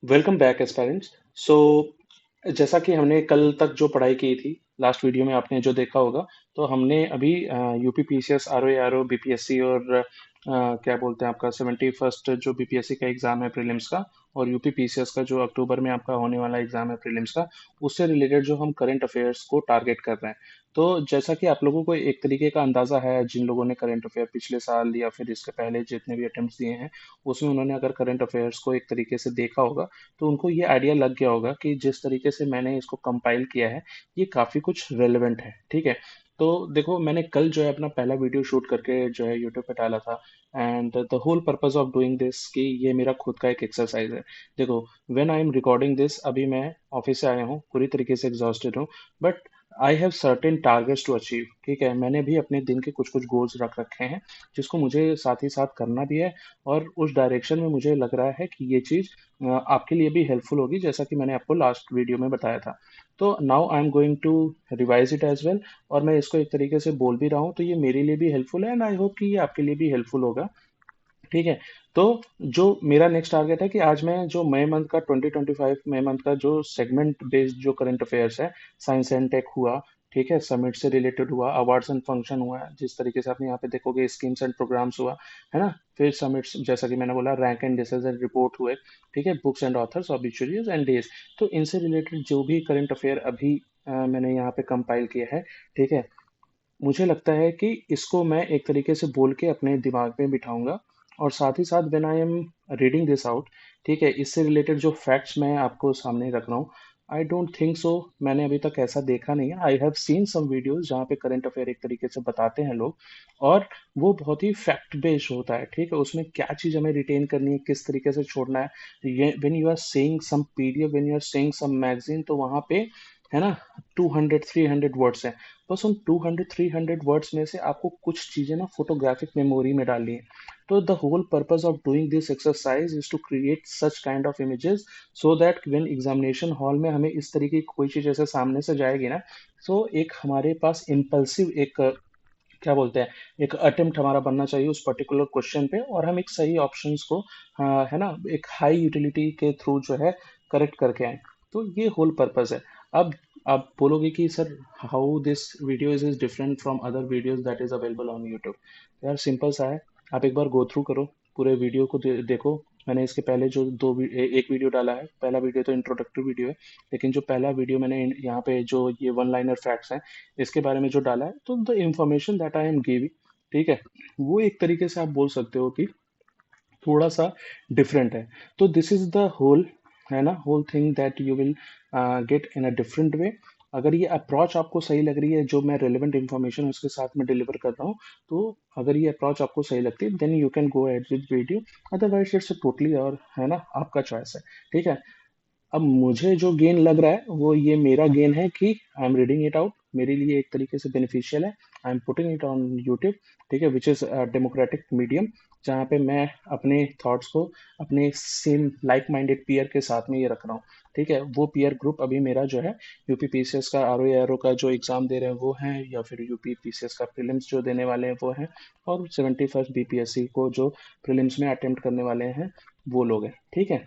Welcome back aspirants. सो जैसा कि हमने कल तक जो पढ़ाई की थी, लास्ट वीडियो में आपने जो देखा होगा, तो हमने अभी UP PCS R O A R O BPSC और क्या बोलते हैं आपका 71st जो बीपीएससी का एग्जाम है प्रीलिम्स का, और यूपी पीसीएस का जो अक्टूबर में आपका होने वाला एग्जाम है प्रीलिम्स का, उससे रिलेटेड जो हम करंट अफेयर्स को टारगेट कर रहे हैं। तो जैसा कि आप लोगों को एक तरीके का अंदाजा है, जिन लोगों ने करंट अफेयर पिछले साल या फिर इसके पहले जितने भी अटेम्प्ट्स दिए हैं, उसमें उन्होंने अगर करंट अफेयर्स को एक तरीके से देखा होगा, तो उनको ये आइडिया लग गया होगा कि जिस तरीके से मैंने इसको कंपाइल किया है, ये काफ़ी कुछ रेलेवेंट है। ठीक है। तो देखो, मैंने कल जो है अपना पहला वीडियो शूट करके जो है यूट्यूब पे डाला था। And the whole purpose of doing this कि ये मेरा खुद का एक एक्सरसाइज है। देखो, when I am recording this, अभी मैं ऑफिस से आया हूँ, पूरी तरीके से एग्जॉस्टेड हूँ, but I have certain targets to achieve. ठीक है, मैंने भी अपने दिन के कुछ कुछ गोल्स रख रखे हैं, जिसको मुझे साथ ही साथ करना भी है। और उस डायरेक्शन में मुझे लग रहा है कि ये चीज़ आपके लिए भी हेल्पफुल होगी, जैसा कि मैंने आपको लास्ट वीडियो में बताया था। तो now I am going to revise it as well, और मैं इसको एक तरीके से बोल भी रहा हूँ, तो ये मेरे लिए भी हेल्पफुल है एंड आई होप कि ये आपके लिए भी हेल्पफुल होगा। ठीक है। तो जो मेरा नेक्स्ट टारगेट है कि आज मैं जो मई मंथ का 2025 मई मंथ का जो सेगमेंट बेस्ड जो करंट अफेयर्स है, साइंस एंड टेक हुआ, ठीक है, समिट से रिलेटेड हुआ, अवार्ड्स एंड फंक्शन हुआ, जिस तरीके से आप यहाँ पे देखोगे स्कीम्स एंड प्रोग्राम्स हुआ, है ना। फिर समिट्स, जैसा कि मैंने बोला, रैंक एंड डिसीजन रिपोर्ट हुए, ठीक है, books and authors, obituaries and days. तो इनसे रिलेटेड जो भी करंट अफेयर अभी मैंने यहाँ पे कंपाइल किया है, ठीक है, मुझे लगता है कि इसको मैं एक तरीके से बोल के अपने दिमाग में बिठाऊंगा। और साथ ही साथ when I am reading this out, ठीक है, इससे रिलेटेड जो फैक्ट्स मैं आपको सामने रख रहा हूँ, आई डोंट थिंक सो, मैंने अभी तक ऐसा देखा नहीं है। I have seen some videos जहाँ पे करंट अफेयर एक तरीके से बताते हैं लोग, और वो बहुत ही फैक्ट बेस्ड होता है। ठीक है, उसमें क्या चीज़ हमें रिटेन करनी है, किस तरीके से छोड़ना है। ये when you are saying some PDF, when you are saying some magazine, तो वहाँ पे, है ना, 200 300 वर्ड्स हैं। बस उन 200 300 वर्ड्स में से आपको कुछ चीजें ना फोटोग्राफिक मेमोरी में डालनी है। तो the whole purpose of doing this exercise is to create such kind of images, so that when examination hall में हमें इस तरीके की कोई चीज ऐसे सामने से जाएगी ना, तो एक हमारे पास इम्पल्सिव एक क्या बोलते हैं, एक अटेम्प्ट हमारा बनना चाहिए उस पर्टिकुलर क्वेश्चन पे, और हम एक सही ऑप्शंस को, है ना, एक हाई यूटिलिटी के थ्रू जो है करेक्ट करके आए। तो ये होल पर्पस है। अब आप बोलोगे कि sir, how this video is different from other videos that is available on YouTube. यार सिंपल सा है, आप एक बार गो थ्रू करो, पूरे वीडियो को देखो। मैंने इसके पहले जो एक वीडियो डाला है, पहला वीडियो तो इंट्रोडक्टरी वीडियो है, लेकिन जो पहला वीडियो मैंने यहाँ पे जो ये वन लाइनर फैक्ट्स हैं, इसके बारे में जो डाला है, तो the information that I am giving, ठीक है, वो एक तरीके से आप बोल सकते हो कि थोड़ा सा डिफरेंट है। तो दिस इज द होल, है ना, whole thing that you will get in a different way. अगर ये अप्रोच आपको सही लग रही है, जो मैं रिलेवेंट इन्फॉर्मेशन उसके साथ में डिलीवर कर रहा हूँ, तो अगर ये अप्रोच आपको सही लगती है, then you can go at with video. Otherwise it's totally, और है ना, आपका चॉइस है। ठीक है। अब मुझे जो गेन लग रहा है, वो ये मेरा गेन है कि I am reading it out, मेरे लिए एक तरीके से बेनिफिशियल है। I am putting it on YouTube, ठीक है, विच इज़ डेमोक्रेटिक मीडियम, जहाँ पे मैं अपने थॉट्स को अपने सेम लाइक माइंडेड पीयर के साथ में ये रख रहा हूँ। ठीक है, वो पीयर ग्रुप अभी मेरा जो है, यूपी पीसीएस का आर ओ एरो का जो एग्ज़ाम दे रहे हैं वो हैं, या फिर यूपी पीसीएस का प्रीलिम्स जो देने वाले हैं वो हैं, और 71st बीपीएससी को जो प्रीलिम्स में अटेम्प्ट करने वाले हैं, वो लोग हैं। ठीक है।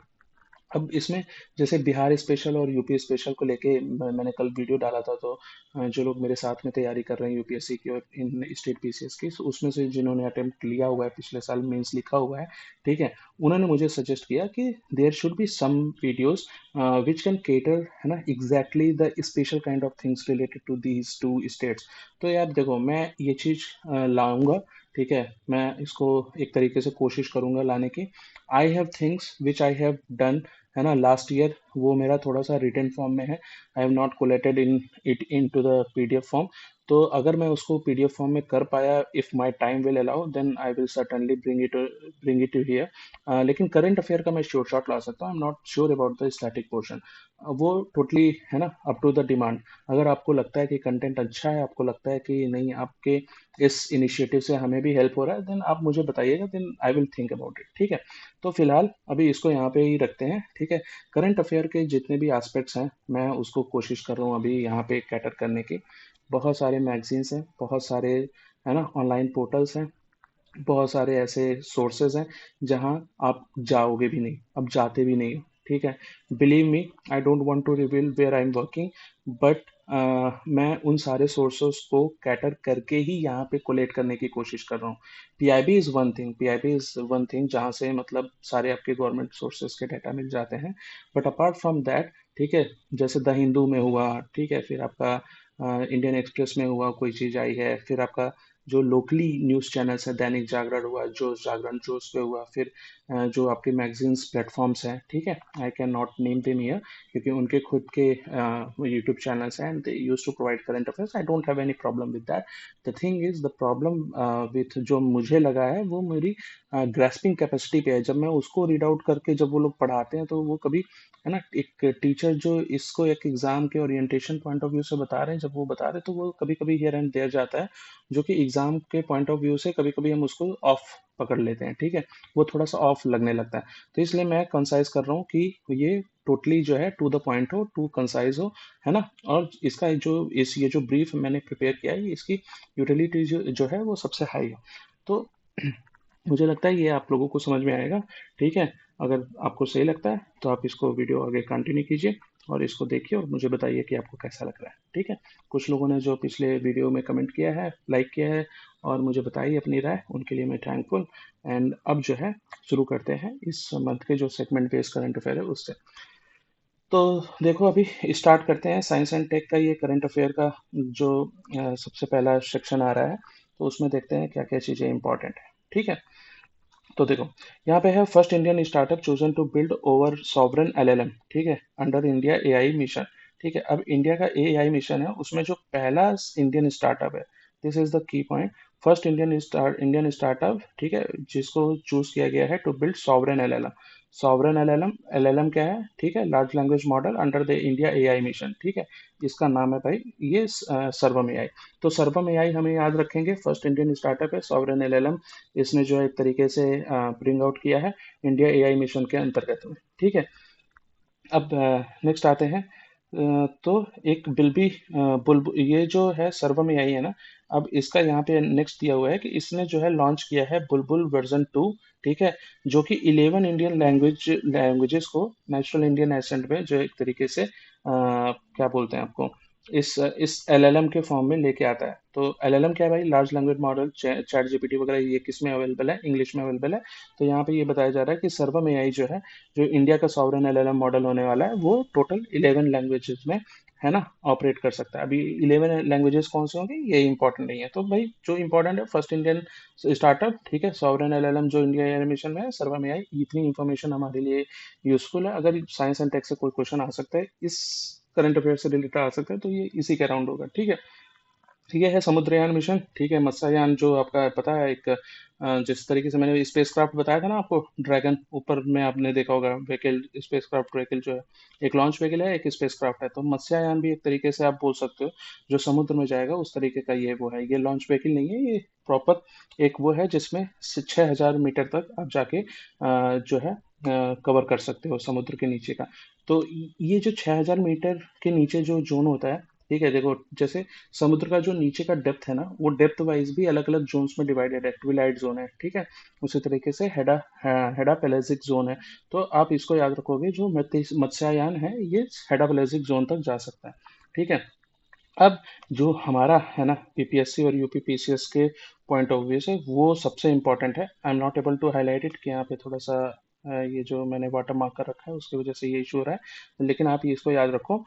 अब इसमें जैसे बिहार स्पेशल और यूपी स्पेशल को लेके मैंने कल वीडियो डाला था, तो जो लोग मेरे साथ में तैयारी कर रहे हैं यूपीएससी की और इन स्टेट पीसीएस की, so उसमें से जिन्होंने अटेम्प्ट लिया हुआ है, पिछले साल मेंस लिखा हुआ है, ठीक है, उन्होंने मुझे सजेस्ट किया कि there should be some videos which can cater, है ना, exactly the special kind of things related to these two states. तो यार देखो, मैं ये चीज़ लाऊंगा। ठीक है, मैं इसको एक तरीके से कोशिश करूंगा लाने की। I have things which I have done, है ना, लास्ट ईयर, वो मेरा थोड़ा सा रिटर्न फॉर्म में है। I have not collated in it into the PDF form. तो अगर मैं उसको पीडीएफ फॉर्म में कर पाया, if my time will allow, then I will certainly bring it here. लेकिन करंट अफेयर का मैं श्योर शॉट ला सकता हूँ। I am not sure about the static portion. वो टोटली, है ना, अप टू द डिमांड। अगर आपको लगता है कि कंटेंट अच्छा है, आपको लगता है कि नहीं, आपके इस इनिशिएटिव से हमें भी हेल्प हो रहा है, देन आप मुझे बताइएगा, then I will think about it. ठीक है। तो फिलहाल अभी इसको यहाँ पे ही रखते हैं। ठीक है। करंट अफेयर के जितने भी एस्पेक्ट्स हैं, मैं उसको कोशिश कर रहा हूँ अभी यहाँ पे कैटर करने की। बहुत सारे मैगजीन्स हैं, बहुत सारे, है ना, ऑनलाइन पोर्टल्स हैं, बहुत सारे ऐसे सोर्सेज हैं जहाँ आप जाओगे भी नहीं, अब जाते भी नहीं हो। ठीक है। Believe me, I don't want to reveal where I am working, but मैं उन सारे सोर्सेस को कैटर करके ही यहाँ पे कोलेट करने की कोशिश कर रहा हूँ। PIB is one thing, PIB is one thing जहाँ से मतलब सारे आपके गवर्नमेंट सोर्सेस के डाटा मिल जाते हैं। बट अपार्ट फ्रॉम दैट, ठीक है, जैसे द हिंदू में हुआ, ठीक है, फिर आपका इंडियन एक्सप्रेस में हुआ कोई चीज़ आई है, फिर आपका जो लोकली न्यूज़ चैनल्स है, दैनिक जागरण हुआ, जो जागरण जो उस पे हुआ, फिर जो आपके मैगजीन्स प्लेटफॉर्म्स हैं, ठीक है, I can not name them here क्योंकि उनके खुद के यूट्यूब चैनल्स हैं and they use to provide current affairs. I don't have any problem with that. The thing is, the problem with जो मुझे लगा है वो मेरी ग्रास्पिंग कैपेसिटी पे है। जब मैं उसको रीड आउट करके जब वो लोग पढ़ाते हैं तो वो कभी, है ना, एक टीचर जो इसको एक एग्जाम के ओरिएंटेशन पॉइंट ऑफ व्यू से बता रहे हैं, जब वो बता रहे हैं तो वो कभी कभी हियर एंड देयर जाता है, जो कि एग्जाम के पॉइंट ऑफ व्यू से कभी कभी हम उसको ऑफ पकड़ लेते हैं, ठीक है, वो थोड़ा सा ऑफ लगने लगता है। तो इसलिए मैं कंसाइज कर रहा हूँ कि ये टोटली जो है टू द पॉइंट हो, टू कंसाइज हो, है ना। और इसका जो इस ये जो ब्रीफ मैंने प्रिपेयर किया है, इसकी यूटिलिटी जो है वो सबसे हाई है। तो मुझे लगता है ये आप लोगों को समझ में आएगा, ठीक है। अगर आपको सही लगता है तो आप इसको वीडियो आगे कंटिन्यू कीजिए और इसको देखिए और मुझे बताइए कि आपको कैसा लग रहा है, ठीक है। कुछ लोगों ने जो पिछले वीडियो में कमेंट किया है, लाइक किया है और मुझे बताई अपनी राय, उनके लिए मैं थैंकफुल। एंड अब जो है शुरू करते हैं इस मंथ के जो सेगमेंट बेस्ड करंट अफेयर है उससे। तो देखो अभी स्टार्ट करते हैं साइंस एंड टेक का ये करंट अफेयर का जो सबसे पहला सेक्शन आ रहा है। तो उसमें देखते हैं क्या क्या चीज़ें इंपॉर्टेंट है, ठीक है। तो देखो यहाँ पे है, first Indian startup chosen to build over sovereign LLM, ठीक है, अंडर इंडिया एआई मिशन, ठीक है। अब इंडिया का एआई मिशन है, उसमें जो पहला इंडियन स्टार्टअप है, this is the key point, first Indian startup, ठीक है, जिसको चूज किया गया है to build sovereign LLM. Sovereign LLM, LLM क्या है, ठीक है, large language model under the India AI mission, ठीक है। इसका नाम है भाई ये सर्वम एआई। तो सर्वम एआई हमें याद रखेंगे, फर्स्ट इंडियन स्टार्टअप है, सॉवरन एलएलएम इसने जो है एक तरीके से ब्रिंग आउट किया है इंडिया एआई मिशन के अंतर्गत में, ठीक है। अब नेक्स्ट आते हैं, तो एक बिल्बी बुलबुल, ये जो है सर्वम एआई है ना, अब इसका यहाँ पे नेक्स्ट दिया हुआ है कि इसने जो है लॉन्च किया है बुलबुल वर्जन 2, ठीक है, जो कि 11 इंडियन लैंग्वेजेस को नेचुरल इंडियन एसेंट में जो एक तरीके से क्या बोलते हैं आपको, इस एलएलएम के फॉर्म में लेके आता है। तो एलएलएम क्या है भाई, large language model, chat GPT वगैरह, ये किस में अवेलेबल है, इंग्लिश में अवेलेबल है। तो यहाँ पे ये बताया जा रहा है कि सर्वम एआई जो है, जो इंडिया का सॉवरेन एलएलएम मॉडल होने वाला है, वो टोटल 11 लैंग्वेजेस में, है ना, ऑपरेट कर सकता है। अभी 11 लैंग्वेजेस कौन से होंगे ये इंपॉर्टेंट नहीं है, तो भाई जो इंपॉर्टेंट है फर्स्ट इंडियन स्टार्टअप, ठीक है, सॉवरेन एलएलएम जो इंडिया एआई मिशन में है, सर्वम एआई, इतनी इंफॉर्मेशन हमारे लिए यूजफुल है। अगर साइंस एंड टेक से कोई क्वेश्चन आ सकता है, इस करंट अफेयर से रिलेटेड आ सकता है, तो ये इसी के अराउंड होगा, ठीक है। ठीक है समुद्रयान मिशन, ठीक है, मत्स्ययान जो आपका पता है, एक जिस तरीके से मैंने स्पेस क्राफ्ट बताया था ना आपको, ड्रैगन ऊपर में आपने देखा होगा, व्हीकल, स्पेस क्राफ्ट व्हीकल जो है, एक लॉन्च व्हीकल है, एक स्पेस क्राफ्ट है। तो मत्स्ययान भी एक तरीके से आप बोल सकते हो, जो समुद्र में जाएगा उस तरीके का ये वो है। ये लॉन्च व्हीकल नहीं है, ये प्रॉपर एक वो है जिसमें 6,000 मीटर तक आप जाके जो है कवर कर सकते हो समुद्र के नीचे का। तो ये जो 6,000 मीटर के नीचे जो जोन होता है, ठीक है, देखो जैसे समुद्र का जो नीचे का डेप्थ है ना, वो डेप्थ वाइज भी अलग अलग जोन्स में डिवाइडेड है, ट्विलाइट जोन है, ठीक है, उसी तरीके से हेडा पेलेजिक जोन है। तो आप इसको याद रखोगे, जो मत्स्ययान है ये हेडा पेलेजिक जोन तक जा सकता है, ठीक है। अब जो हमारा है ना पीपीएससी और यूपीपीसीएस के पॉइंट ऑफ व्यू से वो सबसे इम्पोर्टेंट है, I am not able to highlight it कि यहाँ पे थोड़ा सा ये जो मैंने वाटर मार्क कर रखा है उसकी वजह से ये इशू हो रहा है, लेकिन आप इसको याद रखो,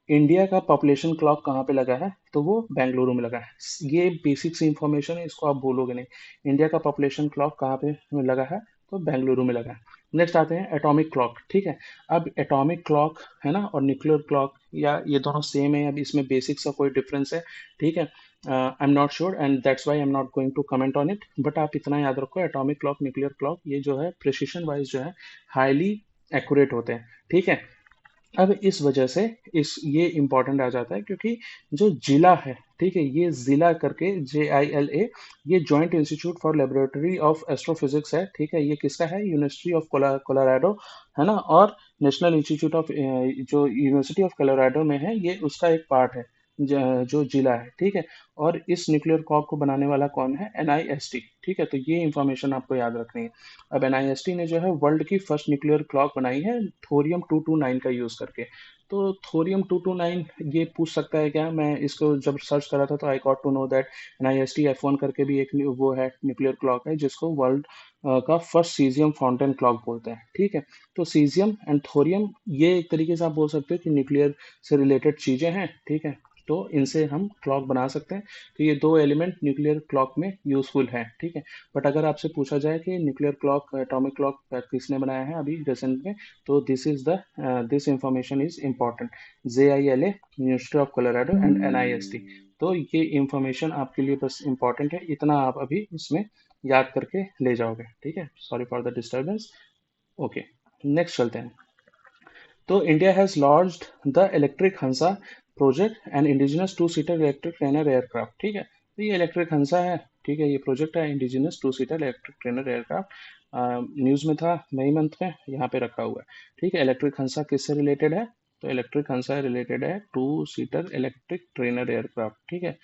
इंडिया का पॉपुलेशन क्लॉक कहाँ पे लगा है, तो वो बेंगलुरु में लगा है। ये बेसिक सी इंफॉर्मेशन है, इसको आप बोलोगे नहीं। इंडिया का पॉपुलेशन क्लॉक कहाँ पे लगा है, तो बेंगलुरु में लगा है। नेक्स्ट आते हैं एटॉमिक क्लॉक, ठीक है। अब एटॉमिक क्लॉक है ना और न्यूक्लियर क्लॉक, या ये दोनों सेम है, अब इसमें बेसिक सा कोई डिफरेंस है, ठीक है। I am not sure and that's why I am not going to comment on it, but आप इतना याद रखो, एटॉमिक क्लॉक, न्यूक्लियर क्लॉक, ये जो है प्रिसिशन वाइज जो है हाईली एक्यूरेट होते हैं, ठीक है। अब इस वजह से इस ये इम्पोर्टेंट आ जाता है क्योंकि जो जिला है, ठीक है, ये जिला करके JILA, ये joint institute for laboratory of astrophysics है, ठीक है। ये किसका है, यूनिवर्सिटी ऑफ कोलोराडो, है ना, और नेशनल इंस्टीट्यूट ऑफ जो यूनिवर्सिटी ऑफ कोलोराडो में है, ये उसका एक पार्ट है, जो जिला है, ठीक है। और इस न्यूक्लियर क्लॉक को बनाने वाला कौन है? NIST, ठीक है। तो ये इंफॉर्मेशन आपको याद रखनी है। अब NIST ने जो है वर्ल्ड की फर्स्ट न्यूक्लियर क्लॉक बनाई है थोरियम 229 का यूज करके। तो थोरियम 229 ये पूछ सकता है क्या? मैं इसको जब सर्च करा था तो I got to know that NIST F1 करके भी एक वो है न्यूक्लियर क्लॉक है जिसको वर्ल्ड का फर्स्ट सीजियम फाउंटेन क्लॉक बोलते हैं, ठीक है। तो सीजियम एंड थोरियम ये एक तरीके से आप बोल सकते हो कि न्यूक्लियर से रिलेटेड चीजें हैं, ठीक है। तो इनसे हम क्लॉक बना सकते हैं। तो ये दो एलिमेंट न्यूक्लियर क्लॉक में यूजफुल है, ठीक है। बट अगर आपसे पूछा जाए कि न्यूक्लियर क्लॉक एटॉमिक क्लॉक किसने बनाया है अभी रिसेंट में, तो this information is important. JILA, university of Colorado and NIST। तो ये इंफॉर्मेशन आपके लिए बस इम्पॉर्टेंट है, इतना आप अभी इसमें याद करके ले जाओगे, ठीक है। Sorry for the disturbance. Okay, next चलते हैं। तो India has launched the electric Hansa project and indigenous two seater electric trainer aircraft, ठीक है। तो ये इलेक्ट्रिक हंसा है, ठीक है। ये प्रोजेक्ट है indigenous two seater electric trainer aircraft. News में था मई मंथ में, यहाँ पे रखा हुआ है, ठीक है। इलेक्ट्रिक हंसा किससे रिलेटेड है? तो इलेक्ट्रिक हंसा रिलेटेड है two seater electric trainer aircraft, ठीक है।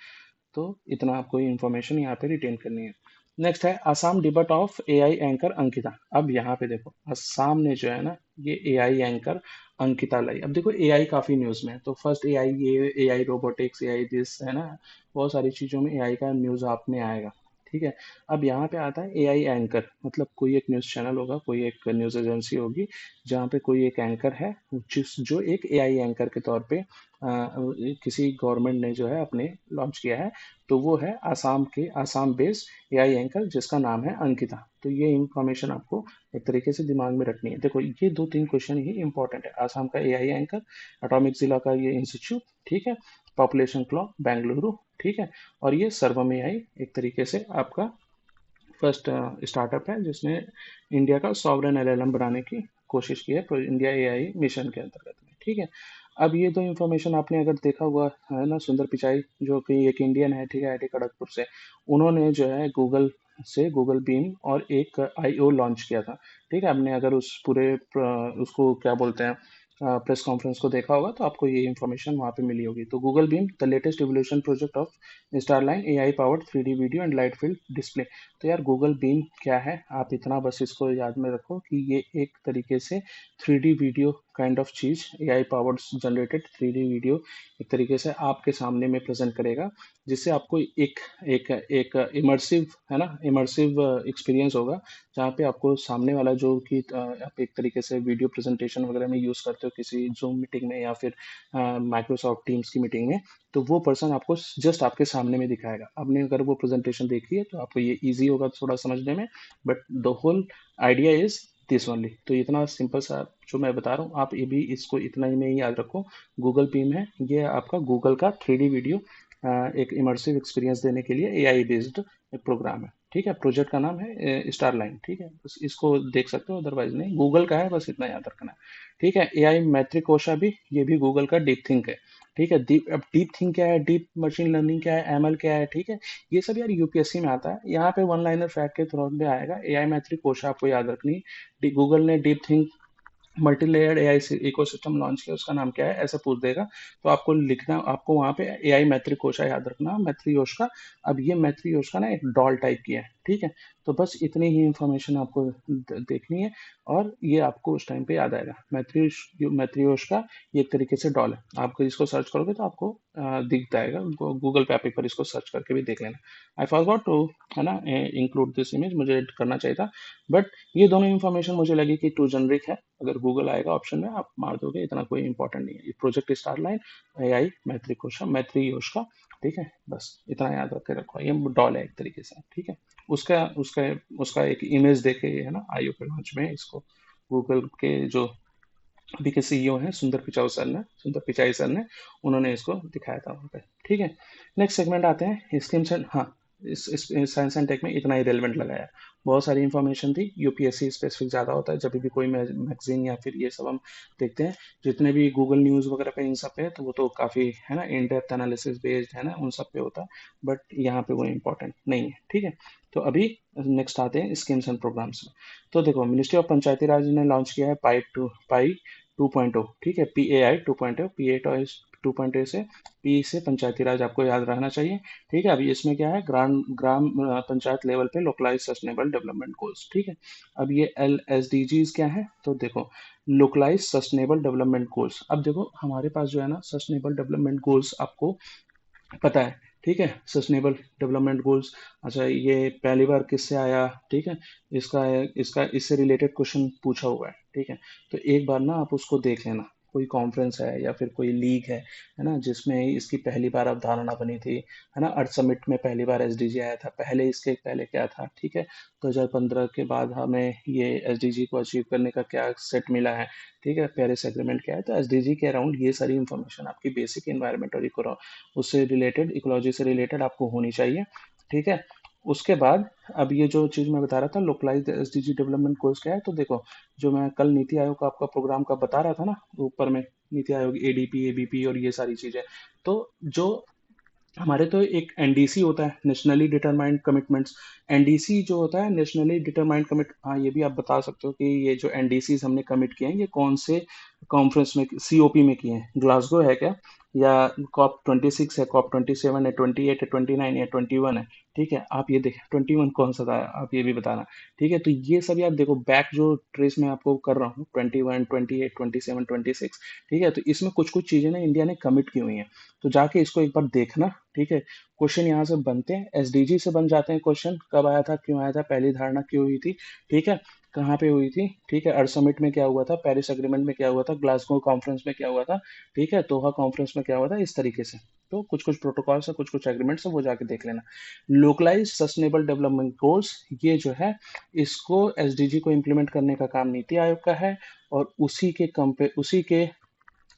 तो इतना आपको इन्फॉर्मेशन यहाँ पे रिटेन करनी है। नेक्स्ट है Assam debut of AI anchor Ankita. अब यहाँ पे देखो, असम ने जो है ना ये AI एंकर अंकिता लाई। अब देखो AI काफी न्यूज में है, तो फर्स्ट AI, ये AI रोबोटिक्स, AI दिस है ना, बहुत सारी चीजों में AI का न्यूज आप में आएगा, ठीक है। अब यहाँ पे आता है AI एंकर, मतलब कोई एक न्यूज चैनल होगा, कोई एक न्यूज एजेंसी होगी जहाँ पे कोई एक एंकर है जो एक AI एंकर के तौर पे किसी गवर्नमेंट ने जो है अपने लॉन्च किया है। तो वो है आसाम बेस्ड AI एंकर जिसका नाम है अंकिता। तो ये इंफॉर्मेशन आपको एक तरीके से दिमाग में रखनी है। देखो ये दो तीन क्वेश्चन ही इंपॉर्टेंट है। आसाम का AI एंकर, एटॉमिक जिला का ये इंस्टीट्यूट, ठीक है। पॉपुलेशन क्लॉक बेंगलुरु, ठीक है। और ये सर्वम AI एक तरीके से आपका फर्स्ट स्टार्टअप है जिसने इंडिया का सॉवरेन LLM बनाने की कोशिश की है इंडिया AI मिशन के अंतर्गत में, ठीक है। अब ये दो इन्फॉर्मेशन आपने अगर देखा हुआ है ना, सुंदर पिचाई जो कि एक इंडियन है, ठीक है, IIT खड़गपुर से, उन्होंने जो है गूगल बीम और एक IO लॉन्च किया था, ठीक है। आपने अगर उस पूरे उसको क्या बोलते हैं प्रेस कॉन्फ्रेंस को देखा होगा तो आपको ये इन्फॉर्मेशन वहाँ पे मिली होगी। तो Google beam the latest evolution project of Starline AI powered 3D video and light field display. तो यार गूगल बीम क्या है, आप इतना बस इसको याद में रखो कि ये एक तरीके से 3D वीडियो काइंड ऑफ चीज, AI powered generated 3D video एक तरीके से आपके सामने में प्रेजेंट करेगा, जिससे आपको एक एक एक इमर्सिव है ना, इमर्सिव एक्सपीरियंस होगा, जहाँ पे आपको सामने वाला जो कि आप एक तरीके से वीडियो प्रेजेंटेशन वगैरह में यूज करते हो किसी जूम मीटिंग में या फिर माइक्रोसॉफ्ट टीम्स की मीटिंग में, तो वो पर्सन आपको जस्ट आपके सामने में दिखाएगा। आपने अगर वो प्रेजेंटेशन देखी है तो आपको ये इजी होगा थोड़ा समझने में, but the whole idea is this only. तो इतना सिंपल सा जो मैं बता रहा हूँ, आप ये भी इसको इतना ही में ही याद रखो। गूगल बीम है, ये आपका गूगल का 3D वीडियो एक इमर्सिव एक्सपीरियंस देने के लिए AI बेस्ड एक प्रोग्राम है, ठीक है। प्रोजेक्ट का नाम है स्टारलाइन, ठीक है। बस इसको देख सकते हो, अदरवाइज नहीं, गूगल का है, बस इतना याद रखना है, ठीक है। AI मैट्रिकोशा भी, ये भी गूगल का डीप थिंक है, ठीक है। अब डीप थिंक क्या है, डीप मशीन लर्निंग क्या है, ML क्या है, ठीक है। ये सब यार UPSC में आता है, यहाँ पे वन लाइनर फैक्ट के थ्रू में आएगा। AI मैट्रिकोशा आपको याद रखनी है। गूगल ने deep think multi layered AI ecosystem launch किया, उसका नाम क्या है, ऐसा पूछ देगा। तो आपको लिखना, आपको वहाँ पे AI मैत्री कोशा याद रखना, मैत्री योशका। अब ये मैत्री योशका ना एक डॉल टाइप की है, ठीक है। तो बस इतनी ही इंफॉर्मेशन आपको देखनी है और ये आपको उस टाइम पे याद आएगा। मैत्री योशका ये एक तरीके से डॉल है, आपको इसको सर्च करोगे तो आपको दिख जाएगा। गूगल पे आप एक बार इसको सर्च करके भी देख लेना। आई फॉरगॉट टू है ना इंक्लूड दिस इमेज, मुझे edit करना चाहिए था, बट ये दोनों इन्फॉर्मेशन मुझे लगी कि टू जनरिक है। अगर गूगल आएगा ऑप्शन में आप मार दोगे, इतना कोई इंपॉर्टेंट नहीं है। ये प्रोजेक्ट स्टारलाइन, AI मैत्री योश का, ठीक है। बस इतना याद रख के रखो, ये डॉल है एक तरीके से, ठीक है। उसका उसका उसका एक इमेज देके है ना IO के लॉन्च में इसको गूगल के जो अभी के CEO हैं सुंदर पिचाई सर ने उन्होंने इसको दिखाया था वहाँ पे, ठीक है। नेक्स्ट सेगमेंट आते हैं स्कीम्स एंड, हाँ, इस साइंस एंड टेक में इतना ही रेलिवेंट लगाया। बहुत सारी इंफॉर्मेशन थी, UPSC स्पेसिफिक ज़्यादा होता है जब भी कोई मैगजीन या फिर ये सब हम देखते हैं। जितने भी गूगल न्यूज़ वगैरह पे इन सब पे है, तो वो तो काफ़ी है ना इन डेप्थ एनालिसिस बेस्ड है ना, उन सब पे होता है। बट यहाँ पे वो इम्पोर्टेंट नहीं है, ठीक है। तो अभी नेक्स्ट आते हैं स्कीम्स एंड प्रोग्राम्स में। तो देखो मिनिस्ट्री ऑफ पंचायती राज ने लॉन्च किया है पाई 2.0, ठीक है। PAI 2.0, PAI 2.A से, पी से पंचायती राज आपको याद रहना चाहिए। ठीक है, अभी इसमें क्या है, ग्राम ग्राम पंचायत लेवल पे लोकलाइज सस्टेनेबल डेवलपमेंट गोल्स। ठीक है, अब ये LSDGs क्या है, तो देखो लोकलाइज सस्टेनेबल डेवलपमेंट गोल्स। अब देखो हमारे पास जो है ना सस्टेनेबल डेवलपमेंट गोल्स आपको पता है। ठीक है, सस्टेनेबल डेवलपमेंट गोल्स, अच्छा ये पहली बार किससे आया, ठीक है, इसका इसका इससे रिलेटेड क्वेश्चन पूछा हुआ है। ठीक है, तो एक बार ना आप उसको देख लेना, कोई कॉन्फ्रेंस है या फिर कोई लीग है ना, जिसमें इसकी पहली बार अवधारणा बनी थी, है ना, अर्थ समिट में पहली बार एसडीजी आया था, पहले इसके पहले क्या था। ठीक है, 2015 के बाद हमें ये एसडीजी को अचीव करने का क्या सेट मिला है। ठीक है, पेरिस एग्रीमेंट क्या है, तो एसडीजी के अराउंड ये सारी इंफॉर्मेशन आपकी बेसिक इन्वायरमेंट और उससे रिलेटेड, इकोलॉजी से रिलेटेड आपको होनी चाहिए। ठीक है, उसके बाद अब ये जो चीज़ मैं बता रहा था लोकलाइज्ड एसडीजी डेवलपमेंट गोल्स क्या है, तो देखो जो मैं कल नीति आयोग का आपका प्रोग्राम का बता रहा था ना, ऊपर में नीति आयोग एडीपी एबीपी और ये सारी चीज़ें, तो जो हमारे तो एक एनडीसी होता है, नेशनली डिटरमाइंड कमिटमेंट्स। एनडीसी जो होता है नेशनली डिटरमाइंड कमिट, हाँ ये भी आप बता सकते हो कि ये जो एनडीसी हमने कमिट किए हैं ये कौन से कॉन्फ्रेंस में, सीओपी में किए हैं, ग्लासगो है क्या, या COP26 है, COP27 है, 28 है, 29 या 21 है। ठीक है, आप ये देखें 21 कौन सा था, आप ये भी बताना। ठीक है, तो ये सभी आप देखो बैक जो ट्रेस मैं आपको कर रहा हूँ, 21, 28, 27, 26। ठीक है, तो इसमें कुछ कुछ चीजें ना इंडिया ने कमिट की हुई हैं, तो जाके इसको एक बार देखना। ठीक है, क्वेश्चन यहाँ से बनते हैं, एसडीजी से बन जाते हैं क्वेश्चन, कब आया था, क्यों आया था, पहली धारणा क्यों हुई थी। ठीक है, कहाँ पे हुई थी। ठीक है, अर्थ समिट में क्या हुआ था, पेरिस एग्रीमेंट में क्या हुआ था, ग्लासगो कॉन्फ्रेंस में क्या हुआ था। ठीक है, दोहा कॉन्फ्रेंस में क्या हुआ था, इस तरीके से। तो कुछ कुछ प्रोटोकॉल्स है, कुछ कुछ एग्रीमेंट्स है, वो जाके देख लेना। लोकलाइज सस्टेनेबल डेवलपमेंट गोल्स, ये जो है इसको एसडीजी को इम्प्लीमेंट करने का काम नीति आयोग का है, और उसी के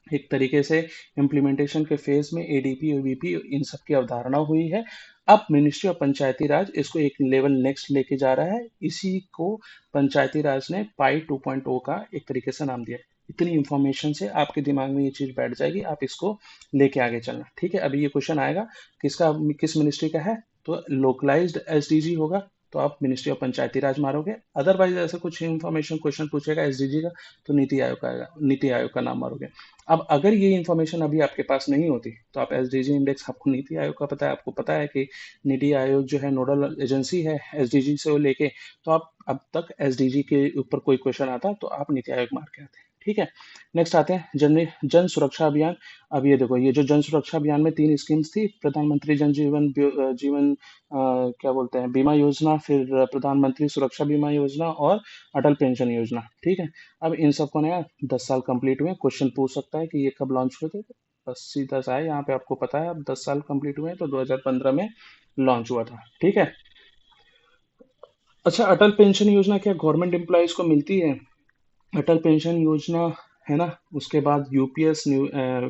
एक तरीके से इम्प्लीमेंटेशन के फेज में एडीपी और वीपी इन सब की अवधारणा हुई है। अब मिनिस्ट्री ऑफ पंचायती राज इसको एक लेवल नेक्स्ट लेके जा रहा है, इसी को पंचायती राज ने पाई 2.0 का एक तरीके से नाम दिया। इतनी इंफॉर्मेशन से आपके दिमाग में ये चीज बैठ जाएगी, आप इसको लेके आगे चलना। ठीक है, अभी ये क्वेश्चन आएगा किसका, किस मिनिस्ट्री का है, तो लोकलाइज्ड एसडीजी होगा, तो आप मिनिस्ट्री ऑफ पंचायती राज मारोगे। अदरवाइज ऐसा कुछ इंफॉर्मेशन क्वेश्चन पूछेगा एसडीजी का, तो नीति आयोग का आएगा, नीति आयोग का नाम मारोगे। अब अगर ये इन्फॉर्मेशन अभी आपके पास नहीं होती, तो आप एसडीजी इंडेक्स, आपको नीति आयोग का पता है, आपको पता है कि नीति आयोग जो है नोडल एजेंसी है एसडीजी से वो लेके, तो आप अब तक एसडीजी के ऊपर कोई क्वेश्चन आता तो आप नीति आयोग मार के आते हैं। ठीक है, नेक्स्ट आते हैं जन सुरक्षा अभियान। अब ये देखो, ये जो जन सुरक्षा अभियान में 3 स्कीम्स थी, प्रधानमंत्री जन जीवन क्या बोलते हैं बीमा योजना, फिर प्रधानमंत्री सुरक्षा बीमा योजना और अटल पेंशन योजना। ठीक है, अब इन सबको नया 10 साल कंप्लीट हुए, क्वेश्चन पूछ सकता है कि ये कब लॉन्च हुए थे, तो बस सीधा सा है, यहाँ पे आपको पता है अब 10 साल कंप्लीट हुए हैं, तो 2015 में लॉन्च हुआ था। ठीक है, अच्छा अटल पेंशन योजना क्या गवर्नमेंट एम्प्लॉयज को मिलती है, अटल पेंशन योजना, है ना, उसके बाद यूपीएस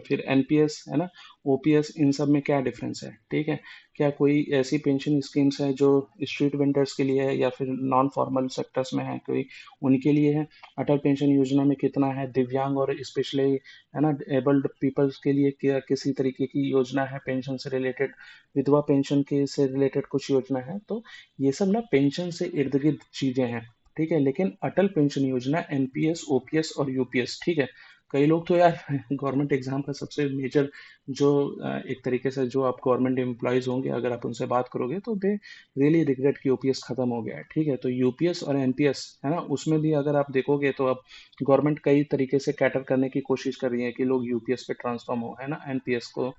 फिर एनपीएस, है ना, ओपीएस, इन सब में क्या डिफरेंस है। ठीक है, क्या कोई ऐसी पेंशन स्कीम्स है जो स्ट्रीट वेंडर्स के लिए है या फिर नॉन फॉर्मल सेक्टर्स में है कोई, उनके लिए है। अटल पेंशन योजना में कितना है, दिव्यांग और स्पेशली, है ना, एबल्ड पीपल्स के लिए क्या किसी तरीके की योजना है पेंशन से रिलेटेड, विधवा पेंशन के से रिलेटेड कुछ योजना है, तो ये सब ना पेंशन से इर्द गिर्द चीजें हैं। ठीक है, लेकिन अटल पेंशन योजना एनपीएस ओपीएस और यूपीएस। ठीक है, कई लोग तो यार गवर्नमेंट एग्जाम का सबसे मेजर जो एक तरीके से जो आप गवर्नमेंट एम्प्लॉयज होंगे, अगर आप उनसे बात करोगे तो दे रियली रिग्रेट कि ओपीएस खत्म हो गया है। ठीक है, तो यूपीएस और एनपीएस, है ना, उसमें भी अगर आप देखोगे तो अब गवर्नमेंट कई तरीके से कैटर करने की कोशिश कर रही है कि लोग यूपीएस पे ट्रांसफॉर्म हो, है ना, एनपीएस को,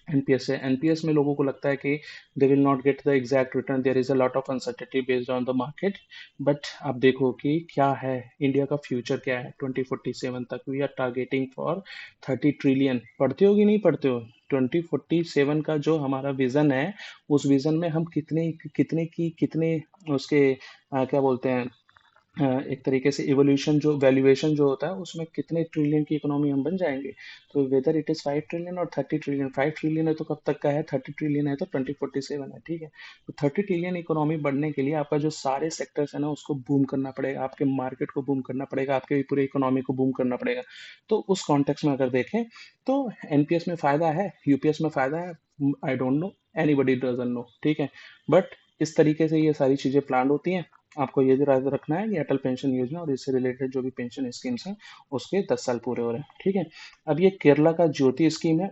एनपीएस है, एनपीएस में लोगों को लगता है कि they will not get the exact return, there is a lot of uncertainty based on the market. But आप देखो कि क्या है, इंडिया का फ्यूचर क्या है, 2047 तक we are targeting for 30 trillion. पढ़ते हो कि नहीं पढ़ते हो, 2047 का जो हमारा विजन है, उस विजन में हम कितने कितने की कितने उसके क्या बोलते हैं, एक तरीके से इवोल्यूशन जो वैल्यूएशन जो होता है उसमें कितने ट्रिलियन की इकोनॉमी हम बन जाएंगे। तो वेदर इट इज 5 ट्रिलियन और 30 ट्रिलियन, 5 ट्रिलियन है तो कब तक का है, 30 ट्रिलियन है तो 2047 है। ठीक है, तो 30 ट्रिलियन इकोनॉमी बढ़ने के लिए आपका जो सारे सेक्टर्स है ना उसको बूम करना पड़ेगा, आपके मार्केट को बूम करना पड़ेगा, आपके पूरे इकोनॉमी को बूम करना पड़ेगा। तो उस कॉन्टेक्स्ट में अगर देखें तो एनपीएस में फायदा है, यूपीएस में फायदा है, I don't know, anybody doesn't know. ठीक है, बट इस तरीके से ये सारी चीजें प्लान होती हैं। आपको ये याद रखना है कि अटल पेंशन योजना और इससे रिलेटेड जो भी पेंशन स्कीम्स हैं उसके 10 साल पूरे हो रहे हैं। ठीक है, अब ये केरला का ज्योति स्कीम है,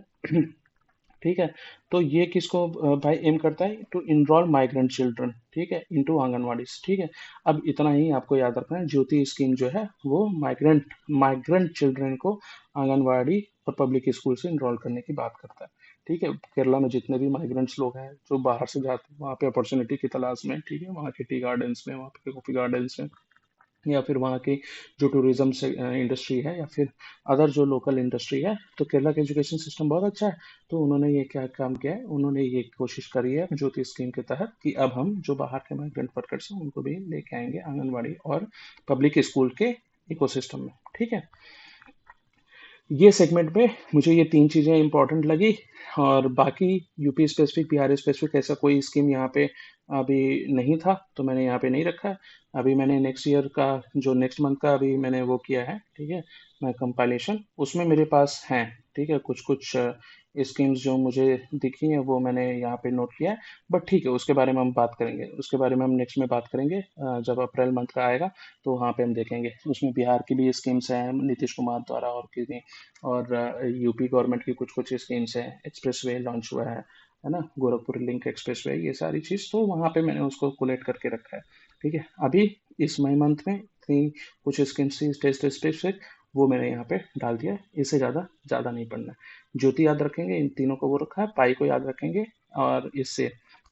ठीक है। तो ये किसको भाई एम करता है टू इनरोल माइग्रेंट चिल्ड्रन, ठीक है, इनटू आंगनवाड़ी, ठीक है। अब इतना ही आपको याद रखना है, ज्योति स्कीम जो है वो माइग्रेंट माइग्रेंट चिल्ड्रन को आंगनवाड़ी और पब्लिक स्कूल से इनरोल करने की बात करता है। ठीक है, केरला में जितने भी माइग्रेंट्स लोग हैं जो बाहर से जाते हैं वहाँ पे अपॉर्चुनिटी की तलाश में, ठीक है, वहाँ के टी गार्डन्स में, वहाँ पे कॉफी गार्डन्स में, या फिर वहाँ की जो टूरिज्म से इंडस्ट्री है, या फिर अदर जो लोकल इंडस्ट्री है, तो केरला का एजुकेशन सिस्टम बहुत अच्छा है। तो उन्होंने ये क्या काम किया है, उन्होंने ये कोशिश करी है ज्योति स्कीम के तहत कि अब हम जो बाहर के माइग्रेंट वर्कर्स हैं उनको भी लेके आएंगे आंगनवाड़ी और पब्लिक स्कूल के इकोसिस्टम में। ठीक है, ये सेगमेंट में मुझे ये तीन चीज़ें इंपॉर्टेंट लगी। और बाकी यूपी स्पेसिफिक, बिहार स्पेसिफिक ऐसा कोई स्कीम यहाँ पे अभी नहीं था, तो मैंने यहाँ पे नहीं रखा है। अभी मैंने नेक्स्ट ईयर का जो नेक्स्ट मंथ का अभी मैंने वो किया है, ठीक है, मैं कंपाइलेशन उसमें मेरे पास हैं, ठीक है, कुछ कुछ स्कीम्स जो मुझे दिखी हैं वो मैंने यहाँ पे नोट किया है। बट ठीक है, उसके बारे में हम बात करेंगे, उसके बारे में हम नेक्स्ट में बात करेंगे जब अप्रैल मंथ का आएगा, तो वहाँ पे हम देखेंगे। उसमें बिहार की भी स्कीम्स हैं नीतीश कुमार द्वारा, और यूपी गवर्नमेंट की कुछ कुछ स्कीम्स हैं, एक्सप्रेस वे लॉन्च हुआ है ना, गोरखपुर लिंक एक्सप्रेस वे, ये सारी चीज़ तो वहाँ पे मैंने उसको कोलेक्ट करके रखा है। ठीक है, अभी इस मई मंथ में इतनी कुछ स्कीम्स थी टेस्ट स्पेसिफिक, वो मैंने यहाँ पे डाल दिया है। इससे ज़्यादा ज़्यादा नहीं पढ़ना है। ज्योति याद रखेंगे, इन तीनों को वो रखा है, पाई को याद रखेंगे, और इससे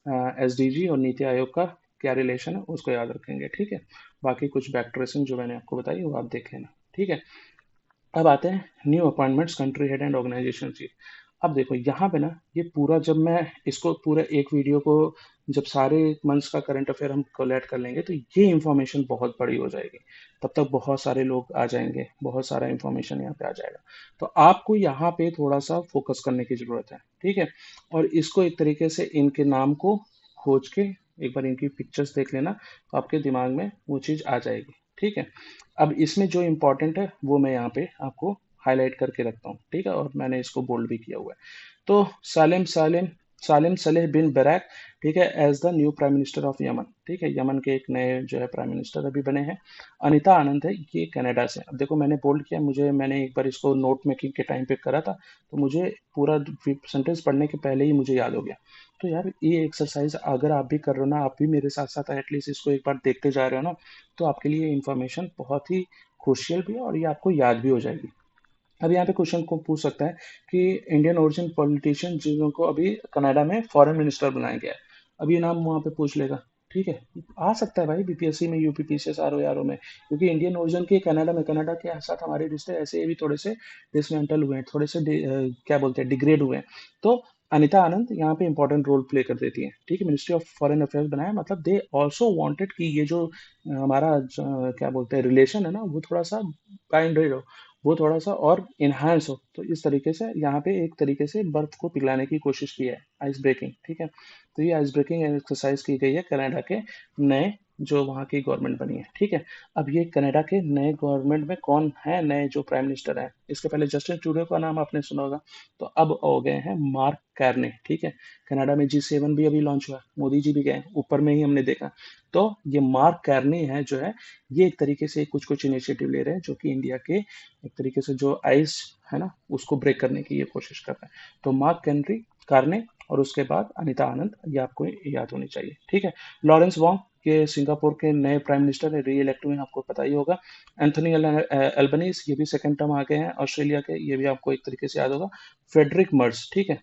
एसडीजी और नीति आयोग का क्या रिलेशन है उसको याद रखेंगे। ठीक है, बाकी कुछ बैक ट्रेसिंग जो मैंने आपको बताई वो आप देख लेना। ठीक है, अब आते हैं new appointments country head and organisation chief. अब देखो यहाँ पे ना, ये पूरा जब मैं इसको पूरा एक वीडियो को जब सारे मंथ्स का करंट अफेयर हम कोलेक्ट कर लेंगे तो ये इंफॉर्मेशन बहुत बड़ी हो जाएगी। तब तक बहुत सारे लोग आ जाएंगे, बहुत सारा इंफॉर्मेशन यहाँ पे आ जाएगा। तो आपको यहाँ पे थोड़ा सा फोकस करने की जरूरत है। ठीक है, और इसको एक तरीके से इनके नाम को खोज के एक बार इनकी पिक्चर्स देख लेना, तो आपके दिमाग में वो चीज़ आ जाएगी। ठीक है, अब इसमें जो इम्पोर्टेंट है वो मैं यहाँ पे आपको हाईलाइट करके रखता हूँ। ठीक है, और मैंने इसको बोल्ड भी किया हुआ है। तो सालिम सालिम सालिम सलेह बिन बराक, ठीक है, as the new prime minister of Yemen. ठीक है, यमन के एक नए जो है प्राइम मिनिस्टर अभी बने हैं। अनीता आनंद है, ये कनाडा से। अब देखो मैंने बोल्ड किया, मैंने एक बार इसको नोट मेकिंग के टाइम पे करा था, तो मुझे पूरा सेंटेंस पढ़ने के पहले ही मुझे याद हो गया। तो यार ये एक्सरसाइज अगर आप भी कर रहे हो ना, आप भी मेरे साथ साथ एटलीस्ट इसको एक बार देखते जा रहे हो ना, तो आपके लिए इंफॉर्मेशन बहुत ही क्रुशियल भी है और ये आपको याद भी हो जाएगी। अब यहाँ पे क्वेश्चन को पूछ सकता है कि इंडियन ओरिजिन पॉलिटिशियन जिनको अभी कनाडा में फॉरेन मिनिस्टर बनाया गया है, अब ये नाम वहाँ पे पूछ लेगा। ठीक है, आ सकता है भाई बीपीएससी में, यूपी पीसीएस आरओ में, क्योंकि इंडियन ओरिजिन के कनाडा में, कनाडा के साथ हमारे रिश्ते ऐसे भी थोड़े से डिसमेंटल हुए हैं, थोड़े से क्या बोलते हैं, डिग्रेड हुए हैं। तो अनिता आनंद यहाँ पे इंपॉर्टेंट रोल प्ले कर देती है। ठीक है, मिनिस्ट्री ऑफ फॉरेन अफेयर्स बनाया, मतलब दे ऑल्सो वांटेड कि ये जो हमारा क्या बोलते हैं रिलेशन है ना, वो थोड़ा सा काइंड हो, वो थोड़ा सा और इन्हांस हो। तो इस तरीके से यहाँ पे एक तरीके से बर्फ को पिघलाने की कोशिश की है, आइस ब्रेकिंग। ठीक है, तो ये आइस ब्रेकिंग एक्सरसाइज की गई है कनाडा के नए जो वहाँ की गवर्नमेंट बनी है। ठीक है, अब ये कनाडा के नए गवर्नमेंट में कौन है, नए जो प्राइम मिनिस्टर हैं, इसके पहले जस्टिन ट्रूडो का नाम आपने सुना होगा, तो अब हो गए हैं मार्क कार्ने। ठीक है, कनाडा में G7 भी अभी लॉन्च हुआ, मोदी जी भी गए, ऊपर में ही हमने देखा। तो ये मार्क कार्ने है जो है, ये एक तरीके से कुछ कुछ इनिशिएटिव ले रहे हैं जो कि इंडिया के एक तरीके से जो आइस है ना उसको ब्रेक करने की ये कोशिश कर रहे हैं। तो मार्क कैनरी कारने, और उसके बाद अनिता आनंद, ये आपको याद होनी चाहिए। ठीक है, लॉरेंस वोंग, ये सिंगापुर के नए प्राइम मिनिस्टर है, री इलेक्ट हुए, आपको पता ही होगा। एंथनी एल्बनीज, ये भी सेकंड टर्म आ गए हैं ऑस्ट्रेलिया के, ये भी आपको एक तरीके से याद होगा। फेडरिक मर्स, ठीक है,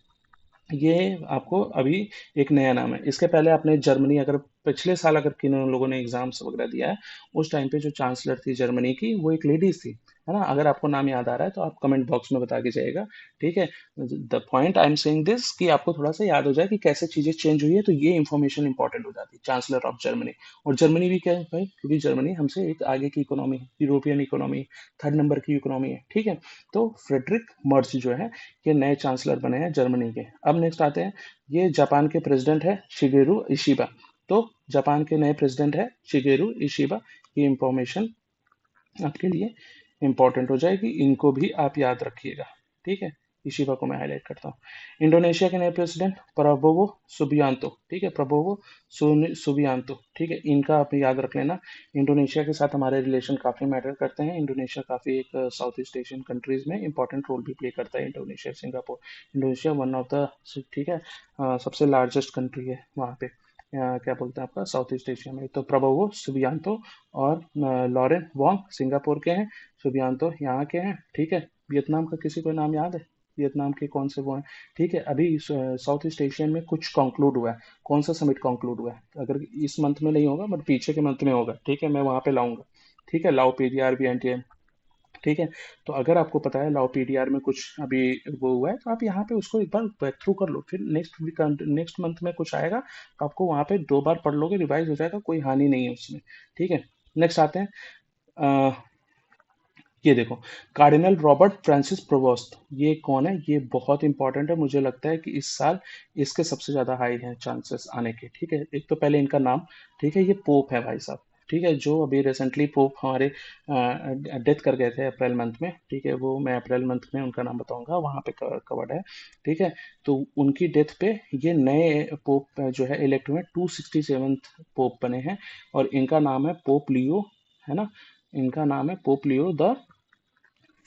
ये आपको अभी एक नया नाम है। इसके पहले आपने जर्मनी, अगर पिछले साल अगर किन लोगों ने एग्जाम्स वगैरह दिया है, उस टाइम पे जो चांसलर थी जर्मनी की वो एक लेडीज थी, है ना। अगर आपको नाम याद आ रहा है तो आप कमेंट बॉक्स में बता के जाइएगा। ठीक है, the point I am saying this कि आपको थोड़ा सा याद हो जाए कि कैसे चीजें चेंज हुई है, तो ये इंफॉर्मेशन इंपॉर्टेंट हो जाती है, चांसलर ऑफ जर्मनी। और जर्मनी भी क्या है भाई, क्योंकि जर्मनी हमसे एक आगे की इकोनॉमी है, यूरोपियन इकोनॉमी, थर्ड नंबर की इकोनॉमी है। ठीक है, तो फ्रेडरिक मर्ज जो है ये नए चांसलर बने हैं जर्मनी के। अब नेक्स्ट आते हैं, ये जापान के प्रेसिडेंट है शिगेरू इशिबा। तो जापान के नए प्रेसिडेंट है शिगेरू इशिबा, ये इंफॉर्मेशन आपके लिए इंपॉर्टेंट हो जाएगी, इनको भी आप याद रखिएगा। ठीक है, इशिबा को मैं हाईलाइट करता हूँ। इंडोनेशिया के नए प्रेसिडेंट प्रबोवो सुबियांतो, ठीक है, प्रबोवो सुबियांतो, ठीक है, इनका आप याद रख लेना। इंडोनेशिया के साथ हमारे रिलेशन काफ़ी मैटर करते हैं। इंडोनेशिया काफ़ी एक साउथ ईस्ट एशियन कंट्रीज में इंपॉर्टेंट रोल भी प्ले करता है। Indonesia, Singapore, Indonesia one of the, ठीक है, सबसे लार्जेस्ट कंट्री है वहाँ पे, क्या बोलते हैं आपका, साउथ ईस्ट एशिया में। तो प्रबोवो सुबियांतो और लॉरेन वोंग सिंगापुर के हैं, सुबियांतो यहाँ के हैं, ठीक है। वियतनाम का किसी को नाम याद है? वियतनाम के कौन से वो हैं? ठीक है, अभी साउथ ईस्ट एशियन में कुछ कंक्लूड हुआ है। कौन सा समिट कंक्लूड हुआ है? अगर इस मंथ में नहीं होगा बट पीछे के मंथ में होगा, ठीक है, मैं वहां पे लाऊंगा, ठीक है, लाओ पीडीआर भी एनटीएम, ठीक है। तो अगर आपको पता है लाओ पीडीआर में कुछ अभी वो हुआ है, तो आप यहाँ पे उसको एक बार बैक थ्रू कर लो, फिर नेक्स्ट वीक नेक्स्ट मंथ में कुछ आएगा तो आपको वहाँ पे 2 बार पढ़ लोगे, रिवाइज हो जाएगा, कोई हानि नहीं है उसमें, ठीक है। नेक्स्ट आते हैं, ये देखो, कार्डिनल रॉबर्ट फ्रांसिस प्रोवोस्ट, ये कौन है? ये बहुत इंपॉर्टेंट है, मुझे लगता है कि इस साल इसके सबसे ज्यादा हाई हैं चांसेस आने के, ठीक है। एक तो पहले इनका नाम, ठीक है, ये पोप है भाई साहब, ठीक है, जो अभी रिसेंटली पोप हमारे डेथ कर गए थे अप्रैल मंथ में, ठीक है, वो मैं अप्रैल मंथ में उनका नाम बताऊंगा, वहां पे कवर्ड है, ठीक है। तो उनकी डेथ पे ये नए पोप जो है इलेक्ट हुए, 267th पोप बने हैं, और इनका नाम है पोप लियो, है ना, इनका नाम है पोप लियो द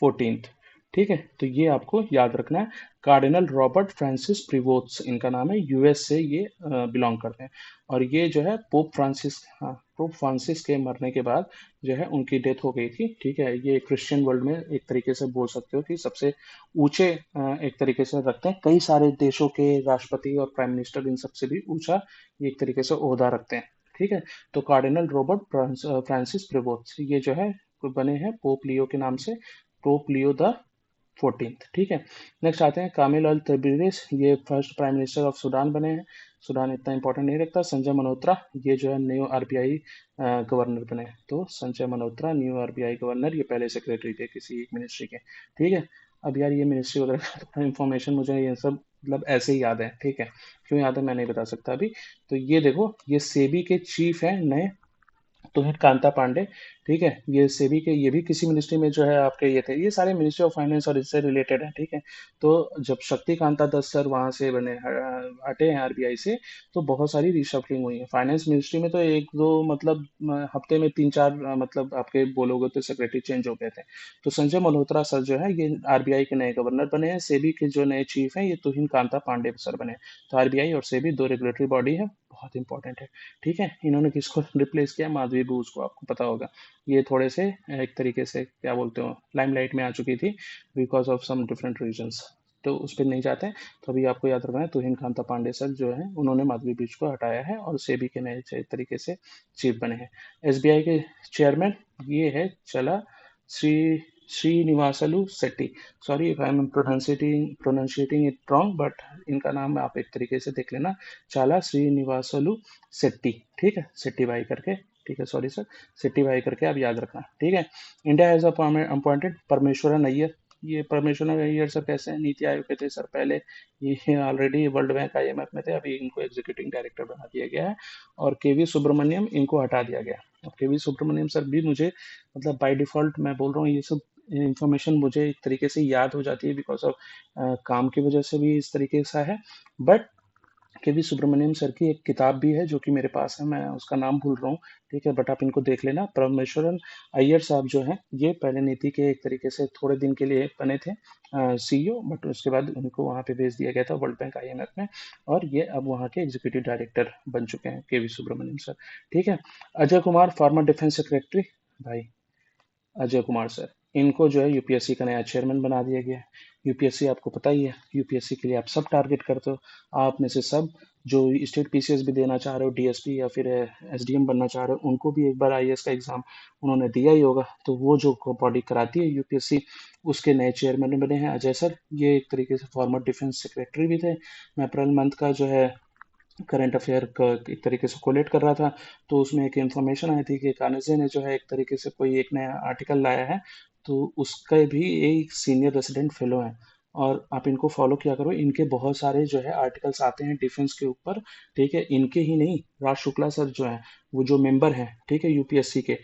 14th, ठीक है। तो ये आपको याद रखना है, कार्डिनल रॉबर्ट फ्रांसिस प्रिवोत्स इनका नाम है, यूएस से ये बिलोंग करते हैं। और ये जो है पोप फ्रांसिस, हाँ, पोप फ्रांसिस के मरने के बाद जो है उनकी डेथ हो गई थी, ठीक है। ये क्रिश्चियन वर्ल्ड में एक तरीके से बोल सकते हो कि सबसे ऊंचे एक तरीके से रखते हैं, कई सारे देशों के राष्ट्रपति और प्राइम मिनिस्टर इन सबसे भी ऊंचा ये एक तरीके से ओहदा रखते हैं, ठीक है। तो कार्डिनल रॉबर्ट फ्रांसिस प्रिवोत्स ये जो है बने हैं पोप लियो के नाम से, पोप लियो द 14th, ठीक है। नेक्स्ट आते हैं कामिल अल तबरीज, ये first prime minister of Sudan बने हैं। सूडान इतना इंपॉर्टेंट नहीं रखता। संजय मल्होत्रा, ये जो है न्यू आरबीआई गवर्नर बने हैं। तो Sanjay Malhotra new RBI governor, ये पहले सेक्रेटरी थे किसी एक मिनिस्ट्री के, ठीक है। अब यार ये मिनिस्ट्री वगैरह का इंफॉर्मेशन मुझे ये सब मतलब ऐसे ही याद है, ठीक है, क्यों याद है मैं नहीं बता सकता अभी। तो ये देखो, ये सेबी के चीफ हैं नए, तुहिन कांता पांडे, ठीक है, ये सेबी के, ये भी किसी मिनिस्ट्री में जो है आपके ये थे, ये सारे मिनिस्ट्री ऑफ फाइनेंस और इससे रिलेटेड है, ठीक है। तो जब शक्ति कांता दस सर वहां से बने हटे हैं आरबीआई से, तो बहुत सारी रिशफलिंग हुई है फाइनेंस मिनिस्ट्री में, तो एक दो मतलब हफ्ते में 3-4 मतलब आपके बोलोगे तो सेक्रेटरी चेंज हो गए थे। तो संजय मल्होत्रा सर जो है ये आरबीआई के नए गवर्नर बने हैं। सेबी के जो नए चीफ हैं ये तुहिन कांता पांडे सर बने हैं। तो आरबीआई और सेबी दो रेगुलेटरी बॉडी है, बहुत इंपॉर्टेंट है, ठीक है। इन्होंने किसको रिप्लेस किया? माधवी बूज को, आपको पता होगा, ये थोड़े से एक तरीके से क्या बोलते हो लाइमलाइट में आ चुकी थी because of some different reasons, तो उस पर नहीं जाते हैं। तो अभी आपको याद रखना है तुहिन कांता पांडे सर जो है उन्होंने माधवी बीज को हटाया है और सेबी के नए तरीके से चीफ बने हैं। एसबीआई के चेयरमैन ये है चला Shri Srinivasulu Shetty, sorry if I am pronunciating it wrong, but इनका नाम आप एक तरीके से देख लेना, चाला श्रीनिवासलू शेट्टी, ठीक है, शेट्टी भाई करके, ठीक है, सॉरी सर, शेट्टी भाई करके आप याद रखना, ठीक है। India has appointed Parameswaran Iyer, ये परमेश्वरन अय्यर सर कैसे हैं? नीति आयोग के थे सर पहले, ये ऑलरेडी वर्ल्ड बैंक आईएमएफ में थे, अभी इनको एग्जीक्यूटिव डायरेक्टर बना दिया गया है। और केवी सुब्रमण्यम इनको हटा दिया गया। और केवी सुब्रमण्यम सर भी मुझे मतलब बाय डिफॉल्ट मैं बोल रहा हूँ, ये सब इंफॉर्मेशन मुझे एक तरीके से याद हो जाती है बिकॉज ऑफ काम की वजह से भी इस तरीके सा है। बट केवी सुब्रमण्यम सर की एक किताब भी है जो कि मेरे पास है, मैं उसका नाम भूल रहा हूँ, ठीक है, बट आप इनको देख लेना। परमेश्वरन अय्यर साहब जो हैं ये पहले नीति के एक तरीके से थोड़े दिन के लिए बने थे सीईओ, बट उसके बाद उनको वहाँ पे भेज दिया गया था वर्ल्ड बैंक आईएमएफ में, और ये अब वहाँ के एग्जीक्यूटिव डायरेक्टर बन चुके हैं केवी सुब्रमण्यम सर, ठीक है। Ajay Kumar farmer defence secretary, भाई अजय कुमार सर, इनको जो है यूपीएससी का नया चेयरमैन बना दिया गया है। यूपीएससी आपको पता ही है, यूपीएससी के लिए आप सब टारगेट करते हो, आप में से सब जो स्टेट पीसीएस भी देना चाह रहे हो, डीएसपी या फिर एसडीएम बनना चाह रहे हो, उनको भी एक बार आईएएस का एग्जाम उन्होंने दिया ही होगा। तो वो जो बॉडी कराती है यूपीएससी, उसके नए चेयरमैन बने हैं अजय सर। ये एक तरीके से फॉर्मर डिफेंस सेक्रेटरी भी थे। मैं अप्रैल मंथ का जो है करंट अफेयर का एक तरीके से कोलेट कर रहा था, तो उसमें एक इन्फॉर्मेशन आई थी कि कानिजे ने जो है एक तरीके से कोई एक नया आर्टिकल लाया है, तो उसका भी एक सीनियर रेसिडेंट फेलो है। और आप इनको फॉलो किया करो, इनके बहुत सारे जो है आर्टिकल्स आते हैं डिफेंस के ऊपर, ठीक है, इनके ही नहीं, राज शुक्ला सर जो है वो जो मेंबर हैं, ठीक है, यूपीएससी के।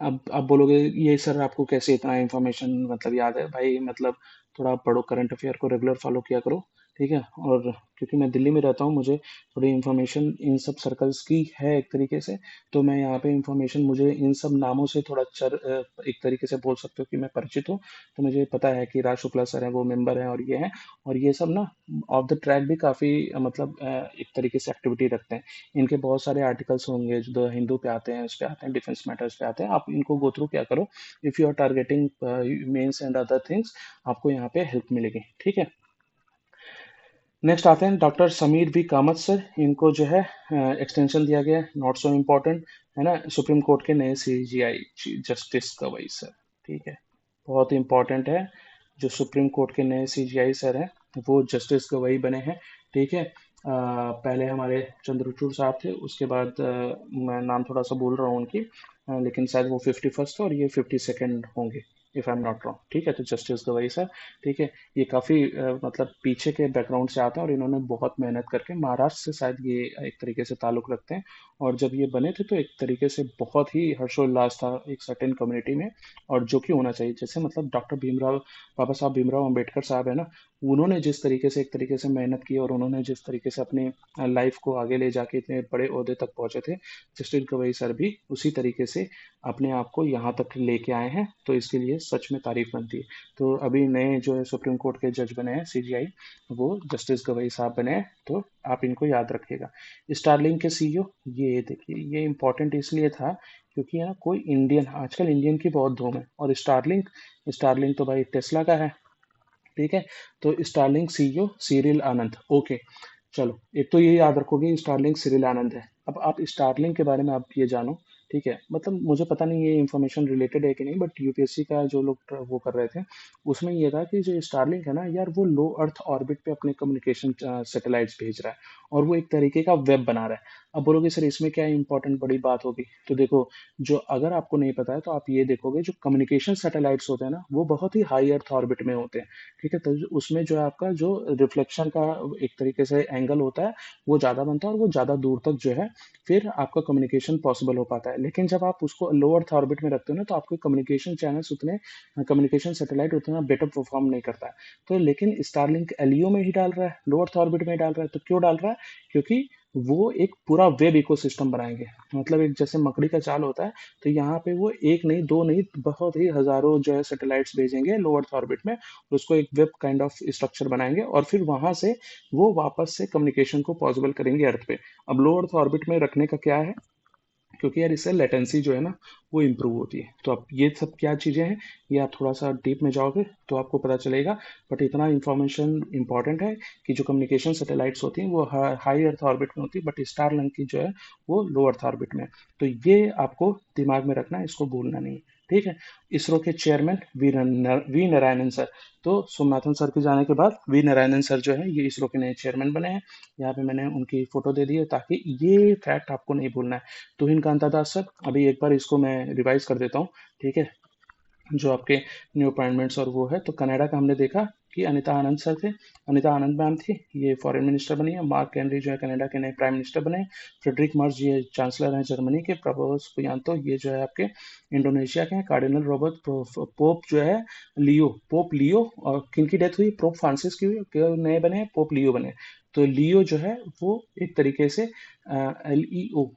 अब आप बोलोगे ये सर आपको कैसे इतना इन्फॉर्मेशन मतलब याद है? भाई मतलब थोड़ा पढ़ो, करंट अफेयर को रेगुलर फॉलो किया करो, ठीक है। और क्योंकि मैं दिल्ली में रहता हूँ, मुझे थोड़ी इन्फॉर्मेशन इन सब सर्कल्स की है एक तरीके से, तो मैं यहाँ पे इन्फॉर्मेशन, मुझे इन सब नामों से थोड़ा एक तरीके से बोल सकते हो कि मैं परिचित हूँ। तो मुझे पता है कि राज शुक्ला सर हैं, वो मेंबर हैं, और ये हैं, और ये सब ना ऑफ द ट्रैक भी काफ़ी मतलब एक तरीके से एक्टिविटी रखते हैं। इनके बहुत सारे आर्टिकल्स होंगे जो द हिंदू पे आते हैं, उस पे आते हैं, डिफेंस मैटर्स पे आते हैं, आप इनको गो थ्रू क्या करो, if you are targeting mains and other things, आपको यहाँ पे हेल्प मिलेगी, ठीक है। नेक्स्ट आते हैं doctor Sameer B Kamat sir, इनको जो है एक्सटेंशन दिया गया है, नॉट सो इम्पोर्टेंट, है ना, सुप्रीम कोर्ट के नए सीजीआई, जस्टिस गवई सर, ठीक है, बहुत इंपॉर्टेंट है। जो सुप्रीम कोर्ट के नए सीजीआई सर हैं, वो जस्टिस गवई बने हैं, ठीक है। पहले हमारे चंद्रचूड़ साहब थे, उसके बाद मैं नाम थोड़ा सा बोल रहा हूँ उनकी, लेकिन शायद वो 51st और ये 52nd होंगे, if I am not wrong, ठीक है। तो जस्टिस गवई सर, ठीक है, ये काफ़ी मतलब पीछे के बैकग्राउंड से आते हैं, और इन्होंने बहुत मेहनत करके, महाराष्ट्र से शायद ये एक तरीके से ताल्लुक़ रखते हैं, और जब ये बने थे तो एक तरीके से बहुत ही हर्षोल्लास था एक सर्टेन कम्युनिटी में, और जो कि होना चाहिए, जैसे मतलब डॉक्टर भीमराव, बाबा साहब भीमराव अम्बेडकर साहब है ना, उन्होंने जिस तरीके से एक तरीके से मेहनत की, और उन्होंने जिस तरीके से अपनी लाइफ को आगे ले जाके इतने बड़े ओहदे तक पहुंचे थे, जस्टिस गवई सर भी उसी तरीके से अपने आप को यहाँ तक लेके आए हैं, तो इसके लिए सच में तारीफ बनती है। तो अभी नए जो है सुप्रीम कोर्ट के जज बने हैं सीजीआई, वो जस्टिस गवई साहब बने हैं, तो आप इनको याद रखिएगा। स्टारलिंक के सीईओ, ये देखिए, ये इंपॉर्टेंट इसलिए था क्योंकि है ना, कोई इंडियन, आजकल इंडियन की बहुत धूम है, और स्टारलिंक, स्टारलिंक तो भाई टेस्ला का है, ठीक है। तो स्टारलिंक सीईओ सिरिल आनंद, ओके, चलो, एक तो ये याद रखोगे स्टारलिंक सिरिल आनंद है। अब आप स्टारलिंक के बारे में आप ये जानो, ठीक है, मतलब मुझे पता नहीं ये इन्फॉर्मेशन रिलेटेड है कि नहीं, बट यूपीएससी का जो लोग वो कर रहे थे, उसमें ये था कि जो स्टारलिंक है ना यार, वो लो अर्थ ऑर्बिट पे अपने कम्युनिकेशन सैटेलाइट्स भेज रहा है, और वो एक तरीके का वेब बना रहा है। अब बोलोगे सर इसमें क्या इंपॉर्टेंट बड़ी बात होगी, तो देखो, जो अगर आपको नहीं पता है तो आप ये देखोगे, जो कम्युनिकेशन सैटेलाइट्स होते हैं ना, वो बहुत ही हाई अर्थ ऑर्बिट में होते हैं, ठीक है। तो उसमें जो है आपका जो रिफ्लेक्शन का एक तरीके से एंगल होता है, वो ज़्यादा बनता है, और वो ज़्यादा दूर तक जो है फिर आपका कम्युनिकेशन पॉसिबल हो पाता है। लेकिन जब आप उसको लो अर्थ ऑर्बिट में रखते हो ना, तो आपके कम्युनिकेशन चैनल्स उतने, कम्युनिकेशन सैटेलाइट उतना बेटर परफॉर्म नहीं करता है। तो लेकिन स्टारलिंक एलईओ में ही डाल रहा है, लो अर्थ ऑर्बिट में डाल रहा है, तो क्यों डाल रहा है? क्योंकि वो एक पूरा वेब इकोसिस्टम बनाएंगे, मतलब एक जैसे मकड़ी का जाल होता है, तो यहाँ पे वो एक नहीं, दो नहीं, बहुत ही हजारों जो है सैटेलाइट्स भेजेंगे लो अर्थ ऑर्बिट में, उसको एक वेब काइंड ऑफ स्ट्रक्चर बनाएंगे, और फिर वहां से वो वापस से कम्युनिकेशन को पॉसिबल करेंगे अर्थ पे। अब लो अर्थ ऑर्बिट में रखने का क्या है, क्योंकि यार इससे लेटेंसी जो है ना, वो इम्प्रूव होती है। तो अब ये सब क्या चीज़ें हैं, ये आप थोड़ा सा डीप में जाओगे तो आपको पता चलेगा, बट इतना इन्फॉर्मेशन इंपॉर्टेंट है कि जो कम्युनिकेशन सैटेलाइट्स होती हैं वो हाई अर्थ ऑर्बिट में होती है, बट स्टारलिंक की जो है वो लो अर्थ ऑर्बिट में है। तो ये आपको दिमाग में रखना है, इसको भूलना नहीं है, ठीक है। इसरो के चेयरमैन वी नारायणन सर, तो सोमनाथन सर के जाने के बाद वी नारायणन सर जो है ये इसरो के नए चेयरमैन बने हैं। यहाँ पे मैंने उनकी फोटो दे दी है, ताकि ये फैक्ट आपको नहीं भूलना है। तुहिन कांता दास सर, अभी एक बार इसको मैं रिवाइज कर देता हूँ, ठीक है, जो आपके न्यू अपॉइंटमेंट्स और वो है। तो कनाडा का हमने देखा कि अनिता आनंद सर थे, अनिता आनंद मैम थी, ये फॉरेन मिनिस्टर बनी है। मार्क हेनरी जो है कनाडा के नए प्राइम मिनिस्टर बने हैं। फ्रेडरिक मर्ज ये चांसलर हैं जर्मनी के। प्रबोध सुबियांतो ये जो है आपके इंडोनेशिया के हैं। कार्डिनल रॉबर्ट पोप जो है लियो, पोप लियो, और किनकी डेथ हुई, पोप फ्रांसिस की हुई, नए बने हैं, पोप लियो बने। तो लियो जो है वो एक तरीके से LEO,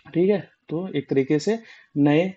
ठीक है, तो एक तरीके से नए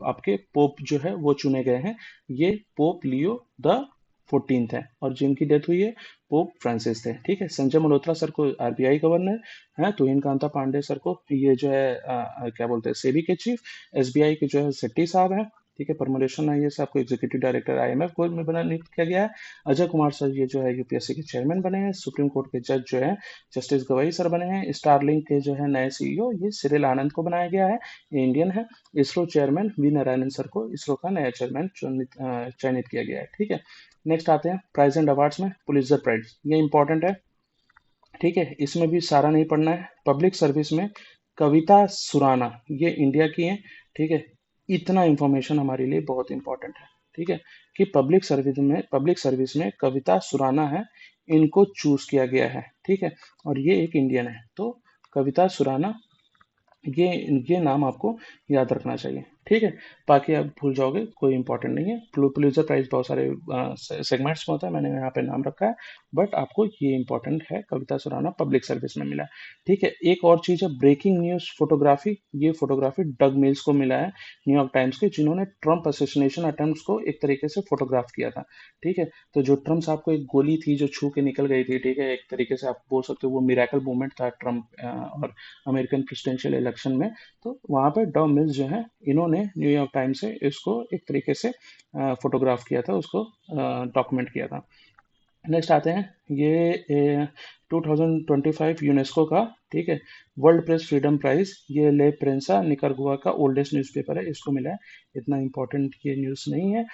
आपके पोप जो है वो चुने गए हैं। ये पोप लियो द 14th है, और जिनकी डेथ हुई है पोप फ्रांसिस थे, ठीक है। संजय मल्होत्रा सर को आरबीआई गवर्नर है। तुहिन कांता पांडे सर को ये जो है क्या बोलते हैं, सेबी के चीफ। एसबीआई के जो है सेट्टी साहब हैं, ठीक है। परमोदेशन आईएएस साहब को एग्जीक्यूटिव डायरेक्टर आईएमएफ को में बना नियुक्त किया गया है। अजय कुमार सर ये जो है यूपीएससी के चेयरमैन बने हैं। सुप्रीम कोर्ट के जज जो है जस्टिस गवाई सर बने हैं। स्टारलिंक के जो है नए सीईओ ये सिरिल आनंद को बनाया गया है, ये इंडियन है। ISRO chairman V Narayanan sir को इसरो का नया चेयरमैन चयनित किया गया है, ठीक है। नेक्स्ट आते हैं प्राइज एंड अवार्ड्स में, पुलित्जर प्राइज, ये इंपॉर्टेंट है, ठीक है। इसमें भी सारा नहीं पढ़ना है। पब्लिक सर्विस में कविता सुराना, ये इंडिया की है, ठीक है। इतना इंफॉर्मेशन हमारे लिए बहुत इंपॉर्टेंट है, ठीक है, कि पब्लिक सर्विस में कविता सुराना है, इनको चूज किया गया है, ठीक है। और ये एक इंडियन है, तो कविता सुराना, ये नाम आपको याद रखना चाहिए। ठीक है। बाकी आप भूल जाओगे, कोई इंपॉर्टेंट नहीं है। पुलित्जर प्राइज बहुत सारे सेगमेंट्स में होता है, मैंने यहाँ पे नाम रखा है, बट आपको ये इंपॉर्टेंट है, कविता सुराना पब्लिक सर्विस में मिला है। ठीक है। एक और चीज है, ब्रेकिंग न्यूज फोटोग्राफी। ये फोटोग्राफी डग मिल्स को मिला है, न्यूयॉर्क टाइम्स के, जिन्होंने ट्रम्प असोसिनेशन अटेम्प्ट्स को एक तरीके से फोटोग्राफ किया था। ठीक है। तो जो ट्रम्प साहब को एक गोली थी जो छू के निकल गई थी, ठीक है, एक तरीके से आप बोल सकते हो वो मिराकल मूवमेंट था ट्रम्प और अमेरिकन प्रेसिडेंशियल इलेक्शन में। तो वहाँ पे डॉ मिल्स जो है, इन्होंने न्यूयॉर्क टाइम्स से इसको एक तरीके से फोटोग्राफ किया था, उसको डॉक्यूमेंट किया था। नेक्स्ट आते हैं, ये 2025 यूनेस्को का, ठीक है, वर्ल्ड प्रेस फ्रीडम प्राइज, ये ले प्रेंसा निकरगुआ का ओल्डेस्ट न्यूज़पेपर है, इसको मिला है। इतना इंपॉर्टेंट ये न्यूज़ नहीं है।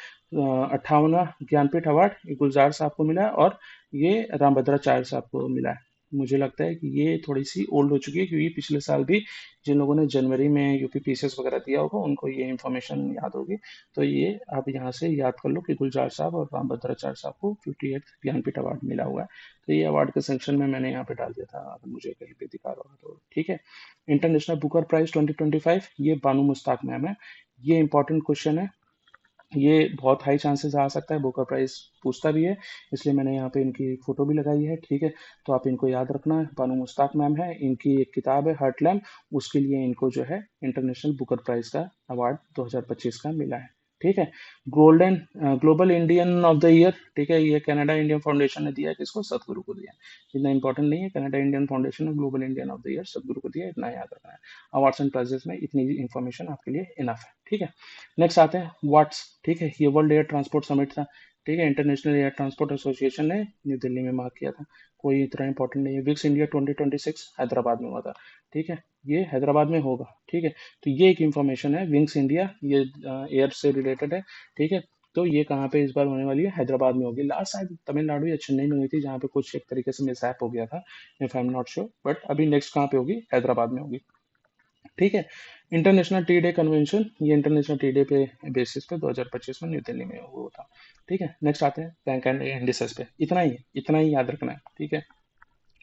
58वां ज्ञानपीठ अवार्ड ये गुलजार साहब को मिला है, और ये रामभद्राचार्य साहब को मिला है। मुझे लगता है कि ये थोड़ी सी ओल्ड हो चुकी है, क्योंकि पिछले साल भी जिन लोगों ने जनवरी में यूपी पीसीएस वगैरह दिया होगा उनको ये इन्फॉर्मेशन याद होगी। तो ये आप यहाँ से याद कर लो कि गुलजार साहब और रामभद्राचार्य साहब को 58th ज्ञानपीठ अवार्ड मिला हुआ है। तो ये अवार्ड के सेक्शन में मैंने यहाँ पे डाल दिया था, अगर मुझे कहीं पे दिखा रहा होगा तो। ठीक है। इंटरनेशनल बुकर प्राइज 2025, ये बानू मुश्ताक मैम है। ये इंपॉर्टेंट क्वेश्चन है, ये बहुत हाई चांसेस आ सकता है, बुकर प्राइज पूछता भी है, इसलिए मैंने यहाँ पे इनकी फोटो भी लगाई है। ठीक है। तो आप इनको याद रखना है, बानू मुश्ताक मैम है, इनकी एक किताब है हर्ट लैम्प, उसके लिए इनको जो है इंटरनेशनल बुकर प्राइज का अवार्ड 2025 का मिला है। ठीक है। Golden global Indian of the year, ठीक है, ये कनाडा इंडियन फाउंडेशन ने दिया है, किसको, सदगुरु को दिया है। इतना इंपॉर्टेंट नहीं है, कनाडा इंडियन फाउंडेशन ने global Indian of the year सदगुरु को दिया है, इतना याद रखना है। अवार्ड्स एंड प्राइजेस में इतनी इन्फॉर्मेशन आपके लिए इनफ है। ठीक है। नेक्स्ट आते हैं वाट्स। ठीक है, ये वर्ल्ड एयर ट्रांसपोर्ट समिट था। ठीक है, इंटरनेशनल एयर ट्रांसपोर्ट एसोसिएशन ने न्यू दिल्ली में मार्क किया था, कोई इतना इंपॉर्टेंट नहीं है। विक्स इंडिया 2026 हैदराबाद में हुआ था। ठीक है, ये हैदराबाद में होगा। ठीक है। तो ये एक इंफॉर्मेशन है, विंग्स इंडिया, ये एयर से रिलेटेड है। ठीक है। तो ये कहाँ पे इस बार होने वाली है, हैदराबाद में होगी। लास्ट शायद तमिलनाडु या चेन्नई में हुई थी, जहाँ पे कुछ एक तरीके से मिसहैप हो गया था, if I am not sure, but अभी नेक्स्ट कहाँ पे होगी, हैदराबाद में होगी। ठीक है। इंटरनेशनल टी डे कन्वेंशन, ये इंटरनेशनल टी डे पे बेसिस पे 2025 में न्यू दिल्ली में हुआ था। ठीक है। नेक्स्ट आते हैं रैंक एंड इंडिसेस पे, इतना ही है, इतना ही याद रखना है। ठीक है।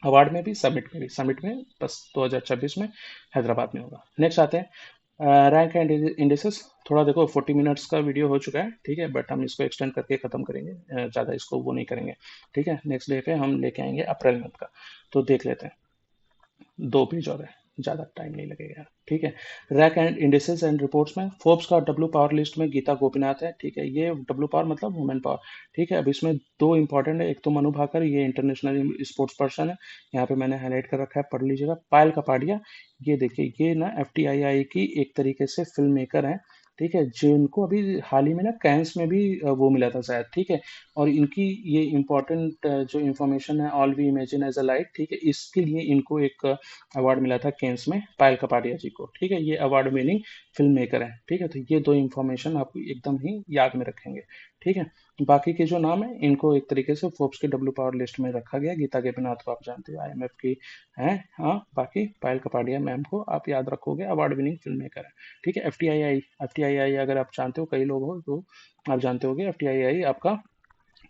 अवार्ड में भी, समिट में भी, समिट में बस 2026 में हैदराबाद में होगा। नेक्स्ट आते हैं रैंक एंड इंडिसेस। थोड़ा देखो 40 मिनट्स का वीडियो हो चुका है, ठीक है, बट हम इसको एक्सटेंड करके खत्म करेंगे, ज़्यादा इसको वो नहीं करेंगे। ठीक है। नेक्स्ट डे पे हम लेके आएंगे अप्रैल मंथ का, तो देख लेते हैं। 2 पेज और है, ज़्यादा टाइम नहीं लगेगा। ठीक है। Rack and indices and reports में फोर्ब्स का डब्ल्यू पावर लिस्ट में गीता गोपीनाथ है। ठीक है, ये डब्ल्यू पावर मतलब वुमेन पावर। ठीक है। अब इसमें दो इंपॉर्टेंट है, एक तो मनु भाकर, ये इंटरनेशनल स्पोर्ट्स पर्सन है, यहाँ पे मैंने हाईलाइट कर रखा है, पढ़ लीजिएगा। पायल कपाडिया, ये देखिए, ये ना एफ की एक तरीके से फिल्म मेकर है। ठीक है, जिनको अभी हाल ही में ना कैंस में भी वो मिला था शायद। ठीक है। और इनकी ये इम्पोर्टेंट जो इन्फॉर्मेशन है, all we imagine as a light, ठीक है, इसके लिए इनको एक अवार्ड मिला था केन्स में, पायल कपाडिया जी को। ठीक है, ये अवार्ड विनिंग फिल्म मेकर है। ठीक है। तो ये दो इन्फॉर्मेशन आप एकदम ही याद में रखेंगे। ठीक है। बाकी के जो नाम है, इनको एक तरीके से फोर्ब्स के डब्ल्यू पावर लिस्ट में रखा गया। गीता गोपीनाथ को आप जानते हो, आईएमएफ की हैं। हाँ, बाकी पायल कपाडिया मैम को आप याद रखोगे, अवार्ड विनिंग फिल्म मेकर है। ठीक है। एफ टी आई आई अगर आप जानते हो, कई लोग हो तो आप जानते होगे, एफ टी आई आपका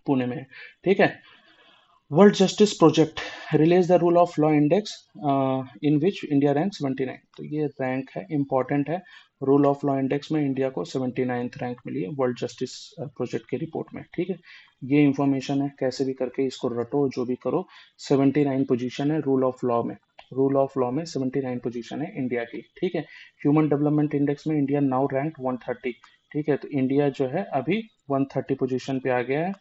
पुणे में है। ठीक है। World justice project release the rule of law index in which India rank 79। तो ये रैंक है, इंपॉर्टेंट है। रूल ऑफ लॉ इंडेक्स में इंडिया को 79th रैंक मिली है वर्ल्ड जस्टिस प्रोजेक्ट के रिपोर्ट में। ठीक है। ये इंफॉर्मेशन है, कैसे भी करके इसको रटो, जो भी करो। 79 पोजीशन है रूल ऑफ लॉ में, रूल ऑफ लॉ में 79 पोजीशन है इंडिया की। ठीक है। ह्यूमन डेवलपमेंट इंडेक्स में इंडिया नाउ रैंक 130। ठीक है। तो इंडिया जो है अभी 130 पोजीशन पे आ गया है।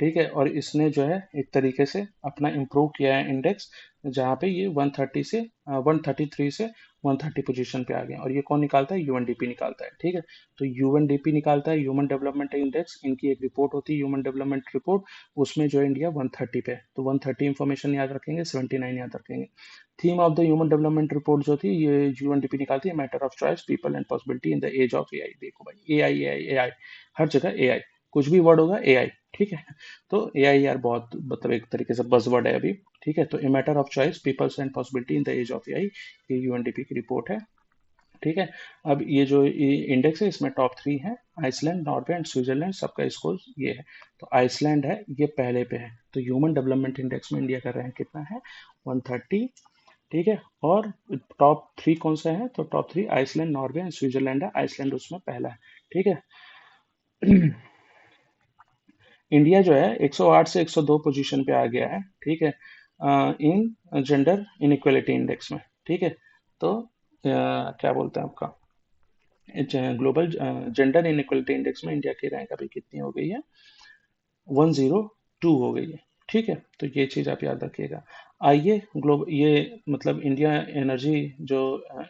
ठीक है। और इसने जो है एक तरीके से अपना इम्प्रूव किया है इंडेक्स, जहाँ पे ये 130 से 133 से 130 पोजीशन पे आ गए। और ये कौन निकालता है, यूएनडीपी निकालता है। ठीक है। तो यूएनडीपी निकालता है, ह्यूमन डेवलपमेंट इंडेक्स, इनकी एक रिपोर्ट होती है ह्यूमन डेवलपमेंट रिपोर्ट, उसमें जो है इंडिया 130 पे है। तो 130 इंफॉर्मेशन याद रखेंगे, 79 याद रखेंगे। Theme of the human development report जो थी, ये यूएनडीपी निकालती है, matter of choice, people and possibility in the age of AI. देखो भाई, एआई एआई एआई, हर जगह एआई, कुछ भी वर्ड होगा एआई। ठीक है। तो एआई यार बहुत मतलब एक तरीके से बजवर्ड है अभी। ठीक है। तो a matter of choice, peoples and possibility in the age of AI, ये यूएनडीपी की रिपोर्ट है। ठीक है। अब ये जो इंडेक्स है, इसमें टॉप 3 है, आइसलैंड, नॉर्वे एंड स्विट्जरलैंड, सबका स्कोर ये है। तो आइसलैंड है, ये पहले पे है। तो ह्यूमन डेवलपमेंट इंडेक्स में इंडिया का रैंक कितना है, 130। ठीक है। और टॉप 3 कौन से हैं, तो top 3 Iceland, Norway and Switzerland है। आइसलैंड उसमें पहला है। ठीक है। इंडिया जो है 108 से 102 पोजीशन पे आ गया है। ठीक है। इन जेंडर इनइक्वालिटी इंडेक्स में। ठीक है। तो क्या बोलते हैं आपका, ग्लोबल जेंडर इनइक्वालिटी इंडेक्स में इंडिया की रैंक अभी कितनी हो गई है, 102 हो गई है। ठीक है। तो ये चीज़ आप याद रखिएगा। आइए ये मतलब इंडिया एनर्जी जो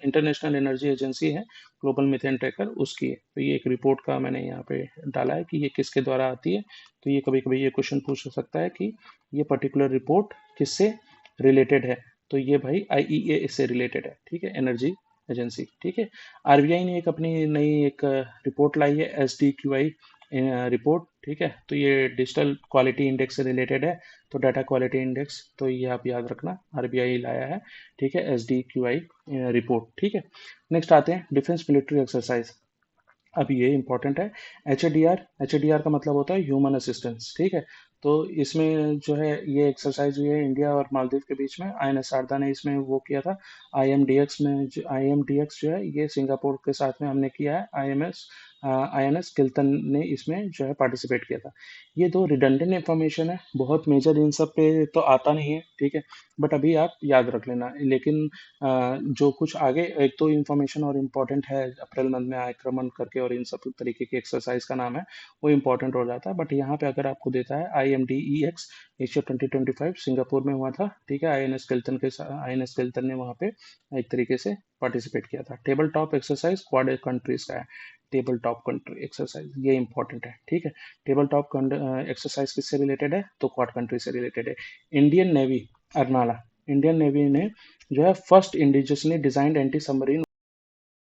इंटरनेशनल एनर्जी एजेंसी है, ग्लोबल मीथेन ट्रैकर उसकी है। तो ये एक रिपोर्ट का मैंने यहाँ पे डाला है कि ये किसके द्वारा आती है। तो ये कभी कभी ये क्वेश्चन पूछ सकता है कि ये पर्टिकुलर रिपोर्ट किससे रिलेटेड है। तो ये भाई आईईए इससे रिलेटेड है। ठीक है, एनर्जी एजेंसी। ठीक है। आरबीआई ने एक अपनी नई एक रिपोर्ट लाई है, S D Q I report. ठीक है। तो ये डिजिटल क्वालिटी इंडेक्स से रिलेटेड है। तो डाटा क्वालिटी इंडेक्स, तो ये आप याद रखना, आरबीआई लाया है। ठीक है, S D Q I report. ठीक है। नेक्स्ट आते हैं डिफेंस मिलिट्री एक्सरसाइज। अब ये इंपॉर्टेंट है। एच ए डी आर का मतलब होता है ह्यूमन असिस्टेंस। ठीक है। तो इसमें जो है ये एक्सरसाइज हुई है इंडिया और मालदीव के बीच में। आई एन एस शारदा ने इसमें वो किया था। आई एम डी एक्स जो है ये सिंगापुर के साथ में हमने किया है। आई एन एस किल्तन ने इसमें जो है पार्टिसिपेट किया था। ये दो रिडंडेंट इंफॉर्मेशन है, बहुत मेजर इन सब पे तो आता नहीं है। ठीक है। बट अभी आप याद रख लेना। लेकिन जो कुछ आगे एक तो इंफॉर्मेशन और इम्पोर्टेंट है, अप्रैल मंथ में आक्रमण करके और इन सब तरीके की एक्सरसाइज का नाम है, वो इम्पोर्टेंट हो जाता है। बट यहाँ पे अगर आपको देता है I M D E x Asia 2025 Singapore में हुआ था। ठीक है। आई एन एस किल्तन ने वहाँ पे एक तरीके से पार्टिसिपेट किया था। Table top exercise quad countries का है। टेबल टॉप कंट्री एक्सरसाइज ये इंपॉर्टेंट है। ठीक है। टेबल टॉप एक्सरसाइज किससे रिलेटेड है, तो क्वाड कंट्री से रिलेटेड है। Indian navy, Arnala, Indian navy ने जो है first indigenously designed anti submarine